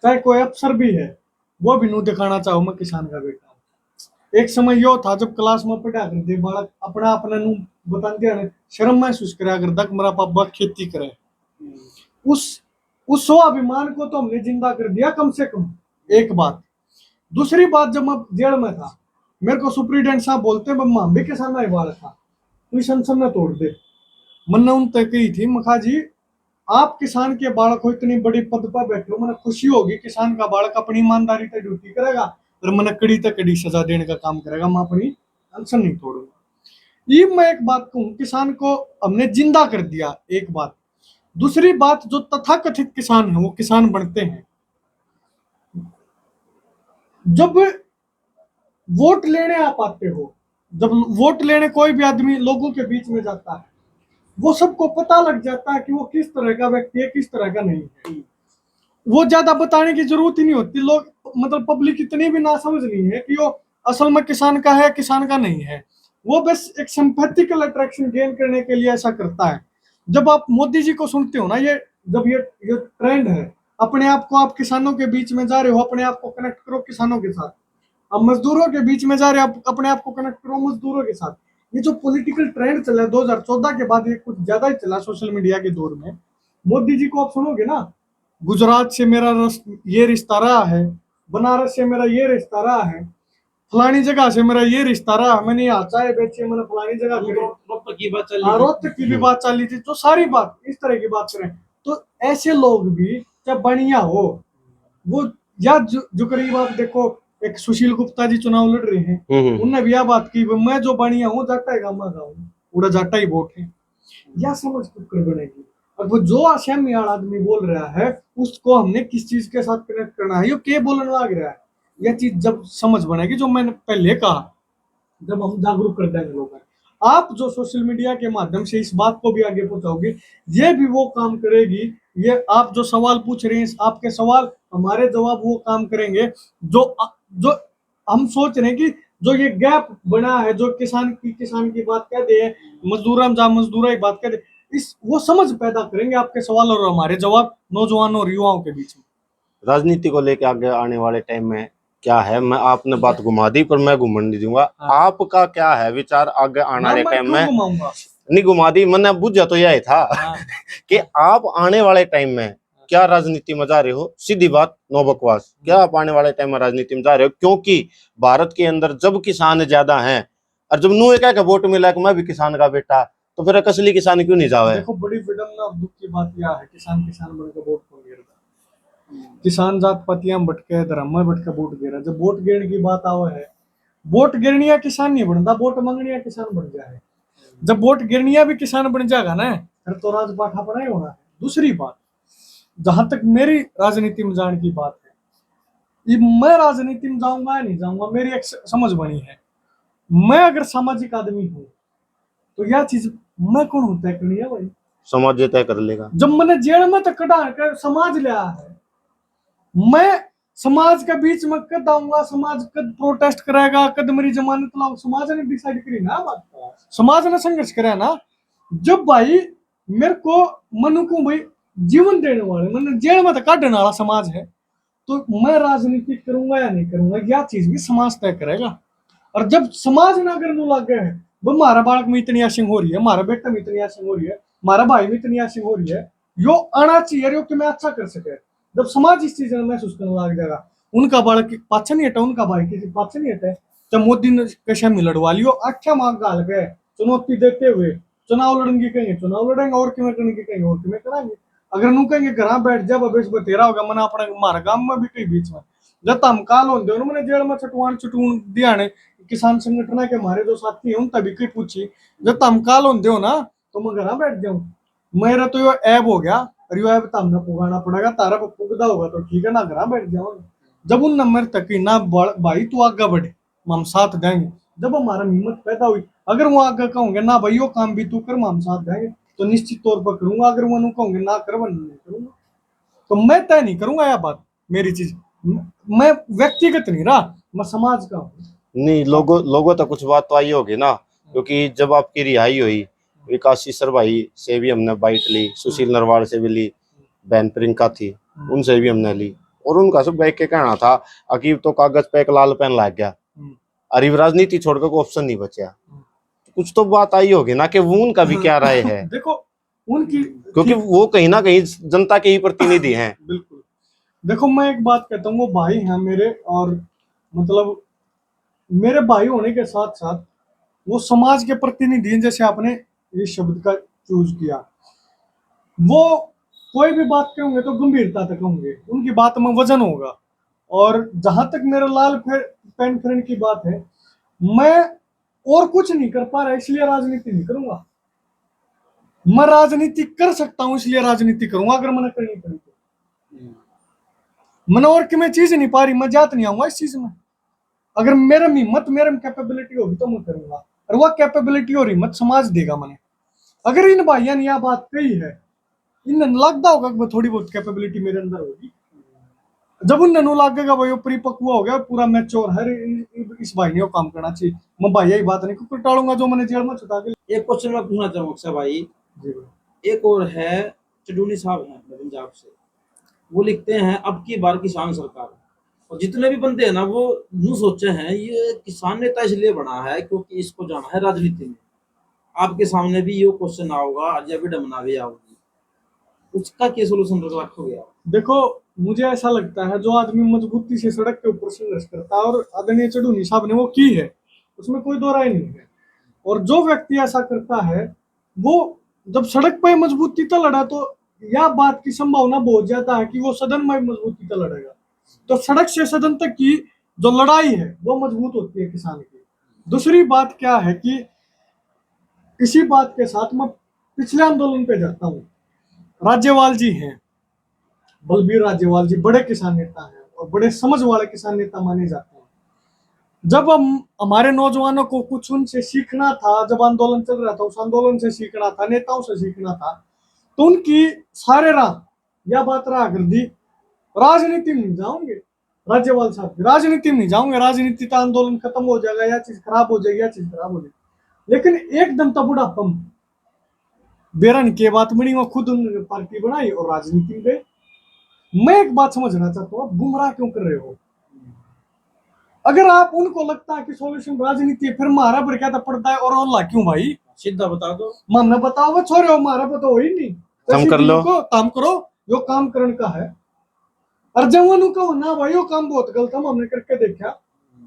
चाहे कोई अफसर भी है वो भी नू दिखाना चाहो मैं किसान का बेटा हूँ। एक समय यो था जब क्लास में पढ़ा करते बालक अपना अपना नू बताते हैं, शर्म महसूस करा कर दक मेरा पापा खेती करे, उस स्वाभिमान को तो हमने जिंदा कर दिया कम से कम। एक बात, दूसरी बात, जब मैं जेल में था मेरे को सुप्रीडेंट साहब बोलते मम्मा भी किसान नहीं बालक था, तू संसद में तोड़ दे। मैंने उन तक कही थी मखा जी आप किसान के बालक हो, इतनी बड़ी पद पर बैठे हो, मैंने खुशी होगी किसान का बालक अपनी ईमानदारी से ड्यूटी करेगा और मैंने कड़ी तक कड़ी सजा देने का काम करेगा, मैं अपनी अनशन नहीं तोड़ूंगा। ये मैं एक बात कहूँ, किसान को हमने जिंदा कर दिया, एक बात। दूसरी बात, जो तथाकथित किसान है वो किसान बनते हैं जब वोट लेने आप आते हो। जब वोट लेने कोई भी आदमी लोगों के बीच में जाता है, वो सबको पता लग जाता है कि वो किस तरह का व्यक्ति है, किस तरह का नहीं है। वो ज्यादा बताने की जरूरत ही नहीं होती, लोग मतलब पब्लिक इतनी भी नासमझ नहीं है कि वो असल में किसान का है, किसान का नहीं है। वो बस एक सिंपैथिकल अट्रैक्शन गेन करने के लिए ऐसा करता है। जब आप मोदी जी को सुनते हो ना, ये जब ये ट्रेंड है, अपने आप को आप किसानों के बीच में जा रहे हो, अपने आप को कनेक्ट करो किसानों के साथ। अब मजदूरों के बीच में जा रहे हो, आप अपने आप को कनेक्ट करो मजदूरों के साथ। ये जो पॉलिटिकल ट्रेंड चला 2014 के बाद, ये कुछ ज्यादा ही चला सोशल मीडिया के दौर में। मोदी जी को आप सुनोगे ना, गुजरात से मेरा ये रिश्ता रहा है, बनारस से मेरा ये रिश्ता रहा है, फलानी जगह से मेरा ये रिश्ता रहा, मैंने यहाँ चाय बेची, मैंने फलानी जगह रोहतक की बात चल रोहतक की भी बात चली थी, तो सारी बात इस तरह की बात करें तो ऐसे लोग भी जब बढ़िया हो वो, या जो करीब आप देखो एक सुशील गुप्ता जी चुनाव लड़ रहे हैं, उनने भी यह बात की मैं जो बढ़िया हूँ जाटा है गामा का हूँ, उड़ा जाटा ही वोट है, या समझ कर बनेगी। और वो जो आशम आदमी बोल रहा है उसको हमने किस चीज के साथ कनेक्ट करना है, ये क्या बोलने लग रहा है, यह चीज जब समझ बनेगी, जो मैंने पहले कहा, जब हम जागरूक कर देंगे लोग। आप जो सोशल मीडिया के माध्यम से इस बात को भी आगे पहुंचाओगे, ये भी वो काम करेगी। ये आप जो सवाल पूछ रहे हैं, आपके सवाल हमारे जवाब वो काम करेंगे, जो जो हम सोच रहे हैं कि जो ये गैप बना है, जो किसान की बात कह दे, मजदूर जा मजदूरा की बात कह दे, इस वो समझ पैदा करेंगे आपके सवाल और हमारे जवाब नौजवानों और युवाओं के बीच में। राजनीति को लेकर आगे आने वाले टाइम में क्या है, मैं आपने बात घुमा दी पर मैं घूमने नहीं दूंगा। आपका क्या है विचार आगे आने वाले टाइम में? नहीं घुमा दी, मैंने बुझा तो यही था कि आप आने वाले टाइम में क्या राजनीति में जा रहे हो, सीधी बात नो बकवास, क्या आप आने वाले टाइम में राजनीति में जा रहे हो? क्योंकि भारत के अंदर जब किसान ज्यादा हैं और जब नू क्या वोट मिला कि मैं भी किसान का बेटा, तो फिर असली किसान क्यों नहीं जावे? देखो बड़ी विडम्बना और दुख की बात यह है, किसान बनकर वोट कौन गिरता, किसान जात पतियां भटके धर्म में भटके वोट गिरा। जब वोट गिरने की बात आवे है, वोट गिरनिया किसान नहीं बनता, वोट मंगनिया किसान बन जाए। जब वोट गिरनिया भी किसान बन जाएगा ना, फिर तो राजपाठा पर नहीं होना है। दूसरी बात, जहां तक मेरी राजनीति में जाने की बात है, ये मैं राजनीति में जाऊंगा या नहीं जाऊंगा, मेरी एक समझ बनी है। मैं अगर सामाजिक आदमी हूं तो यह चीज मैं कौन होता है करनी है भाई, समाज तय कर लेगा। जब मैंने जेल में तक कटा कर समाज लिया है, मैं समाज के बीच में कद आऊंगा, समाज कद प्रोटेस्ट करेगा, कद मेरी जमानत लाओ, समाज ने डिसाइड करी ना बात, समाज ने संघर्ष करे ना। जब भाई मेरे को मनु को भाई जीवन देने वाले, मैंने जेल में तो काटने वाला समाज है, तो मैं राजनीति करूंगा या नहीं करूंगा यह चीज भी समाज तय करेगा। और जब समाज ना करने लग गए हैं, वो हमारा बालक में इतनी आशिंग हो रही है, हमारा बेटा में इतनी आशिंग हो रही है, हमारा भाई में इतनी आशिंग हो रही है, यो आना चाहिए यो कि मैं अच्छा कर सके। जब समाज इस चीज में महसूस करने लग जाएगा, उनका बालक पाछे नहीं हटा, उनका भाई किसी पाछे नहीं हटे, जब मोदी ने कैसे में लड़वा लियो, अच्छा मांग गाल गए चुनौती देते हुए चुनाव लड़ेंगे, कहेंगे चुनाव लड़ेंगे, और किमें करने की कहेंगे और किमें कराएंगे। अगर नू कहेंगे घर बैठ जा बबेश बतेरा होगा मैंने अपने मारा गांव में भी कई बीच में जब तमकाल होते उन्होंने जेल में चटून दिया ने किसान संगठन के हमारे जो साथी हैं उन तभी की पूछी जब तमकाल होते हो ना तो मैं घर बैठ जाऊं, मेरा तो यो ऐब हो गया और यो ऐब तो हमने पुगाना पड़ेगा, तारा पर पुगदा होगा तो ठीक है ना, घर बैठ जाओ। जब उन नंबर तक ही ना भाई तू आगे बढ़े हम साथ देंगे, जब हमारा हिम्मत पैदा हुई अगर वो आगे कहूंगे ना भाई यो काम भी तू कर हम साथ देंगे तो निश्चित तौर पर करूंगा, अगर वो कहूंगे ना कर वो नहीं करूंगा। तो मैं तय नहीं करूंगा यह बात, मेरी चीज मैं व्यक्तिगत नहीं रहा, मैं समाज का हूँ। नहीं, लोगों लोगों तक कुछ बात तो आई होगी ना, क्योंकि जब आपकी रिहाई हुई विकास ईसर भाई से भी हमने बाइट ली, सुशील नरवाल से भी ली, बहन प्रियंका थी उनसे भी हमने ली, और उनका सब बैठ के कहना था अकीब तो कागज पे एक लाल पेन लग गया, अरे राजनीति छोड़कर कोई ऑप्शन नहीं बचा। कुछ तो बात आई होगी ना कि वो उनका भी क्या राय है। देखो उनकी, क्योंकि वो कहीं ना कहीं जनता के ही प्रतिनिधि हैं। बिल्कुल। देखो मैं एक बात कहता हूँ, वो भाई हैं मेरे, और मतलब मेरे भाई होने के साथ साथ वो समाज के प्रतिनिधि हैं, जैसे आपने ये शब्द का चूज किया। वो कोई भी बात कहोगे तो गंभीरता तक कहूंगे, उनकी बात में वजन होगा। और जहां तक मेरा लाल पेन फ्रेंड की बात है, मैं और कुछ नहीं कर पा रहा इसलिए राजनीति नहीं करूंगा, मैं राजनीति कर सकता हूं इसलिए राजनीति करूंगा। अगर मैंने करनी पड़ी तो मैंने और कि मैं चीज नहीं पा रही, मैं जात नहीं आऊंगा इस चीज में। अगर मेरे हिम्मत मेरे में कैपेबिलिटी होगी तो मैं करूंगा, और वह कैपेबिलिटी और हिम्मत समाज देगा मैंने। अगर इन भाइयों ने यह बात कही है, इन लगता होगा कि थोड़ी बहुत कैपेबिलिटी मेरे अंदर होगी, जब उन ननू लागेगा भाई वो परिपक्व हो गया पूरा मैच्योर है, इस भाई ने काम करना चाहिए, मैं भाई यही बात नहीं कुछ टालूंगा जो मैंने जेल में छुटा के। एक क्वेश्चन मैं पूछना चाहूंगा अक्षय भाई, जी एक और है, चडूनी साहब हैं अपने पंजाब से, वो लिखते हैं अब की बार किसान सरकार, और जितने भी बंदे हैं ना वो यूं सोचे हैं ये किसान नेता इसलिए बना है क्योंकि इसको जाना है राजनीति में। आपके सामने भी ये क्वेश्चन आओगा, आज या विडम्बना भी आओगी, उसका क्या सोल्यूशन रखोगे आप? देखो मुझे ऐसा लगता है जो आदमी मजबूती से सड़क के ऊपर संघर्ष करता है, और आदरणीय चडूनी साहब ने वो की है, उसमें कोई दो राय नहीं है। और जो व्यक्ति ऐसा करता है वो जब सड़क पर मजबूती तो लड़ा तो यह बात की संभावना बहुत ज्यादा है कि वो सदन में मजबूती तो लड़ेगा। तो सड़क से सदन तक की जो लड़ाई है वो मजबूत होती है किसान की। दूसरी बात क्या है कि इसी बात के साथ मैं पिछले आंदोलन पे जाता हूँ। राज्यपाल जी हैं, बलबीर राज्यपाल जी बड़े किसान नेता हैं और बड़े समझ वाले किसान नेता माने जाते हैं। जब हम हमारे नौजवानों को कुछ उनसे सीखना था, जब आंदोलन चल रहा था उस आंदोलन से सीखना था, नेताओं से सीखना था, तो उनकी सारे राह यह बात रहा कर दी राजनीति में जाओगे, राज्यपाल साहब राजनीति में जाओगे, राजनीति का आंदोलन खत्म हो जाएगा, यह चीज खराब हो जाएगी, यह चीज खराब हो जाएगी। लेकिन एकदम तो बुढ़ापम बेरन के बात बनी, वो खुद उन्होंने पार्टी बनाई और राजनीति में गए। मैं एक बात समझना चाहता हूँ, आप गुमराह क्यों कर रहे हो? अगर आप उनको लगता है कि सॉल्यूशन राजनीति है, फिर मारा पर क्या पड़ता है और अल्लाह क्यों भाई? सीधा बता दो, हमने बताओ वो छोरे हो, मारा पता हो ही नहीं, काम कर लो, काम करो, यो काम करने का है। और जब वो कहो ना भाई यो काम बहुत गलत है, हमने करके देखा,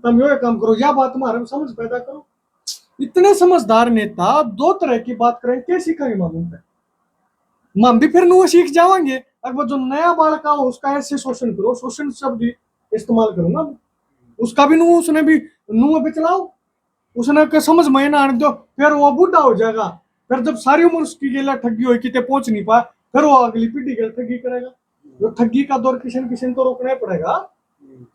तुम यो काम करो, या बात हमारे में समझ पैदा करो। इतने समझदार नेता दो तरह की बात करें, क्या सीखेंगे मालूम है? हम भी फिर नु सीख जाएंगे। अगर जो नया बालक हो उसका ऐसे शोषण करो, शोषण शब्द इस्तेमाल करो ना, उसका भी नु उसने भी नु पे चलाओ, उसने के समझ में ना आने दो, फिर वो बूढ़ा हो जाएगा, फिर जब सारी उम्र उसकी गेला ठगी हुई कितने पहुंच नहीं पाया, फिर वो अगली पीढ़ी के ठगी करेगा। जो ठगी का दौर किसी किसी तो रोकना ही पड़ेगा।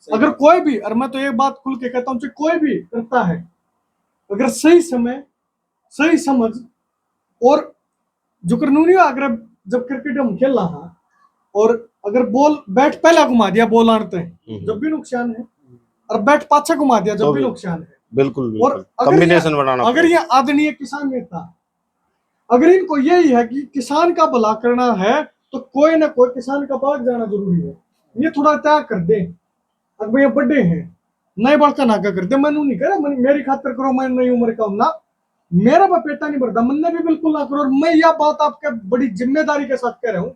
अगर कोई भी, और मैं तो ये बात खुल के कहता हूँ, कोई भी करता है अगर सही समय सही समझ और जो कानूनी अगर जब क्रिकेट हम खेल रहा और अगर बॉल बैट पहला घुमा दिया बॉल आते हैं जब भी नुकसान है, और बैट पाछा घुमा दिया जब भी नुकसान है। बिल्कुल, और कॉम्बिनेशन बनाना, अगर ये आदरणीय किसान नेता अगर इनको यही है कि किसान का भला करना है तो कोई ना कोई किसान का पास जाना जरूरी है, ये थोड़ा त्याग कर दे। अब ये बड़े हैं, नए बड़का नाका कर दे, मैंने नहीं करा, मेरी खातर करो, मैं नई उम्र का हूं ना, मेरा पेटा नहीं भरता, मैंने भी बिल्कुल ना करो। और मैं यह बात आपके बड़ी जिम्मेदारी के साथ कह रहा हूँ,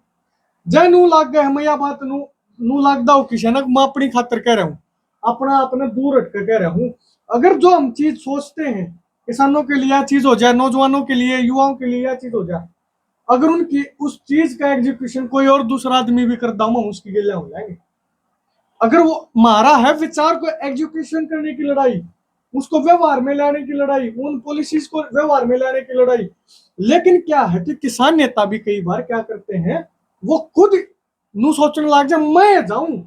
जय नू लाग गए, मैं यह बात नू लागदा हूँ किसी ना, मैं अपनी खातर कह रहा हूँ, अपना अपने दूर हटकर कह रहा हूँ। अगर जो हम चीज सोचते हैं किसानों के लिए यह चीज हो जाए, नौजवानों के लिए, युवाओं के लिए यह चीज हो जाए, अगर उनकी उस चीज का एग्जीक्यूशन कोई और दूसरा आदमी भी कर दाऊं, हम उसकी गिल्ला हो जाएंगे। अगर वो मारा है विचार को एग्जीक्यूशन करने की लड़ाई, उसको व्यवहार में लाने की लड़ाई, उन पॉलिसीज को व्यवहार में लाने की लड़ाई। लेकिन क्या है कि किसान नेता भी कई बार क्या करते हैं, वो खुद नू सोचने लग जाए मैं जाऊं,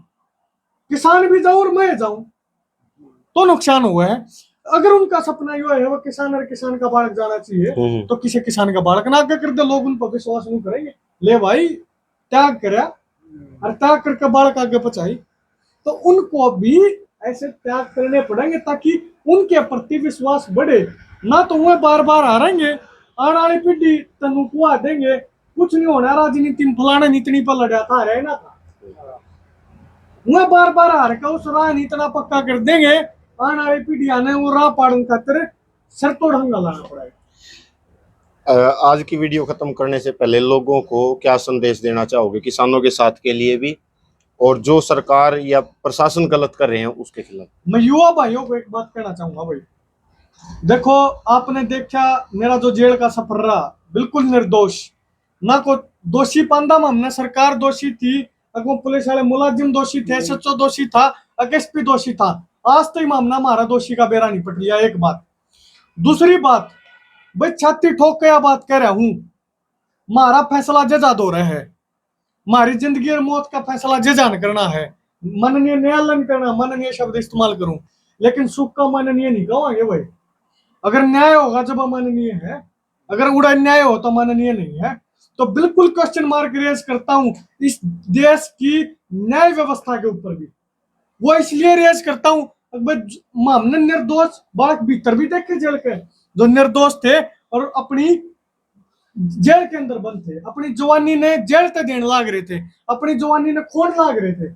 किसान भी जाऊं और मैं जाऊं तो नुकसान हुआ है। अगर उनका सपना यो है वो किसान और किसान का बालक जाना चाहिए, तो किसी किसान का बालक ना आगे कर दे, लोग उन पर विश्वास नहीं करेंगे। ले भाई त्याग करा और त्याग करके बालक आगे पहुंचाई, तो उनको भी ऐसे त्याग करने पड़ेंगे ताकि उनके प्रति विश्वास बढ़े। ना तो वह बार बार हारेंगे, आने वाली पीढ़ी तनु कुआ देंगे कुछ नहीं होना, राजनीति में फलाने नीतनी पर लड़ा था रहे ना था, वह बार बार हार का उस राह इतना पक्का कर देंगे, आने वाली पीढ़ी आने वो राह पाड़न खातिर सर तो ढंगा लाना पड़ेगा। आज की वीडियो खत्म करने से पहले लोगों को क्या संदेश देना चाहोगे, किसानों के साथ के लिए भी और जो सरकार या प्रशासन गलत कर रहे हैं उसके खिलाफ? मैं युवा भाइयों को एक बात कहना चाहूंगा भाई, देखो आपने देखा मेरा जो जेल का सफर रहा बिल्कुल निर्दोष, ना को दोषी पांदा में हमने सरकार दोषी थी, अगो पुलिस वाले मुलाजिम दोषी थे, सच्चो दोषी था, एसपी दोषी था, आज तक मामला हमारा दोषी का बेरा नहीं पट लिया। एक बात। दूसरी बात भाई छाती ठोक के बात कह रहा हूं, हमारा फैसला जजा दो रहे है, हमारी जिंदगी और मौत का फैसला जजान करना है, माननीय न्यायालय करना, माननीय शब्द इस्तेमाल करूं लेकिन सुख का माननीय नहीं कहेंगे भाई। अगर न्याय होगा जब माननीय है, अगर उड़ा न्याय हो तो माननीय नहीं है। तो बिल्कुल क्वेश्चन मार्क रेज करता हूं इस देश की न्याय व्यवस्था के ऊपर भी। वो इसलिए रेज करता हूं हमने निर्दोष बालक भीतर भी देखे जेल के, जो निर्दोष थे और अपनी जेल के अंदर बंद थे, अपनी जवानी ने जेल तक देने लाग रहे थे, अपनी जवानी ने खोन लाग रहे थे,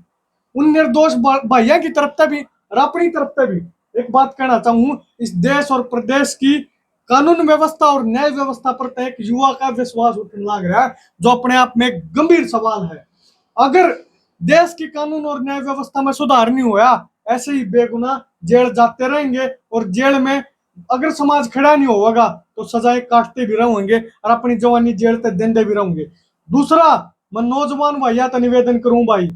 उन निर्दोष भाइयों की तरफ से भी और अपनी तरफ से भी एक बात कहना चाहूं, इस देश और प्रदेश की कानून व्यवस्था और न्याय व्यवस्था पर एक युवा का विश्वास उठने लग रहा है, जो अपने आप में एक गंभीर सवाल है। अगर देश की कानून और न्याय व्यवस्था में सुधार नहीं हुआ, ऐसे ही बेगुनाह जेल जाते रहेंगे और जेल में अगर समाज खड़ा नहीं होगा तो सजाएं काटते भी रहेंगे और अपनी जवानी जेल तक देंदे भी रहेंगे। दूसरा, मैं नौजवान भैया तो निवेदन करूं भाई,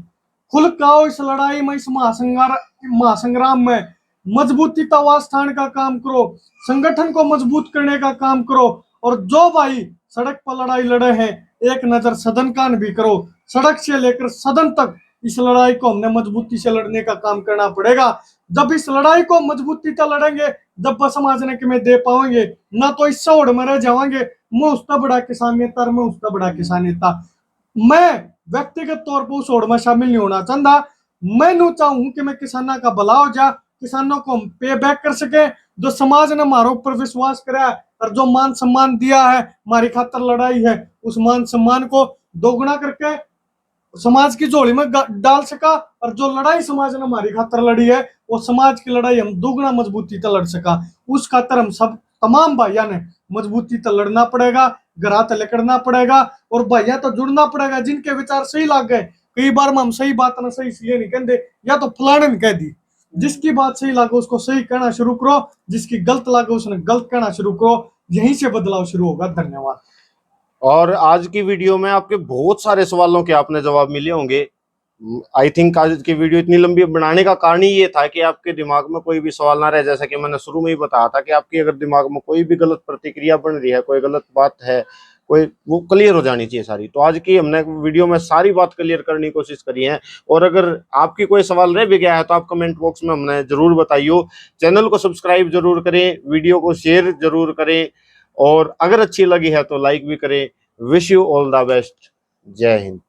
खुल काओ इस लड़ाई में, इस महासंग्राम में मजबूती आवाज ठान का काम करो, संगठन को मजबूत करने का काम करो, और जो भाई सड़क पर लड़ाई लड़े हैं एक नजर सदन कान भी करो, सड़क से लेकर सदन तक इस लड़ाई को हमने मजबूती से लड़ने का काम करना पड़ेगा। जब इस लड़ाई को मजबूती से लड़ेंगे जब समाज ने कि दे पाएंगे, ना तो इस सौड़ में रह जाएंगे मैं उसका बड़ा किसान नेता और मैं उसका बड़ा किसान नेता। मैं व्यक्तिगत तौर पर उस होड़ में शामिल नहीं होना चाहता, मैं नहीं चाहूं कि मैं किसानों का भला हो जा, किसानों को हम पे बैक कर सके, जो समाज ने हमारे ऊपर विश्वास करा और जो मान सम्मान दिया है हमारी खातर लड़ाई है, उस मान सम्मान को दोगुना करके समाज की झोली में डाल सका, और जो लड़ाई समाज ने हमारी खातर लड़ी है वो समाज की लड़ाई हम दोगुना मजबूती से लड़ सका। उस खातर हम सब तमाम भाइयों ने मजबूती से लड़ना पड़ेगा, घरा तले करना पड़ेगा और भैया तो जुड़ना पड़ेगा जिनके विचार सही लग गए। कई बार हम सही बात ना सही इसलिए नहीं कहते या तो फलाने ने कह दी, जिसकी बात सही लगे उसको सही कहना शुरू करो, जिसकी गलत लगे उसने गलत कहना शुरू करो, यहीं से बदलाव शुरू होगा। धन्यवाद। और आज की वीडियो में आपके बहुत सारे सवालों के आपने जवाब मिले होंगे। आई थिंक आज की वीडियो इतनी लंबी बनाने का कारण ही ये था कि आपके दिमाग में कोई भी सवाल ना रहे। जैसा कि मैंने शुरू में ही बताया था कि आपकी अगर दिमाग में कोई भी गलत प्रतिक्रिया बन रही है, कोई गलत बात है, कोई वो क्लियर हो जानी चाहिए सारी। तो आज की हमने वीडियो में सारी बात क्लियर करने की कोशिश करी है। और अगर आपकी कोई सवाल रह भी गया है तो आप कमेंट बॉक्स में हमने जरूर बताइए। चैनल को सब्सक्राइब जरूर करें, वीडियो को शेयर जरूर करें और अगर अच्छी लगी है तो लाइक भी करें। Wish you all the best. जय हिंद।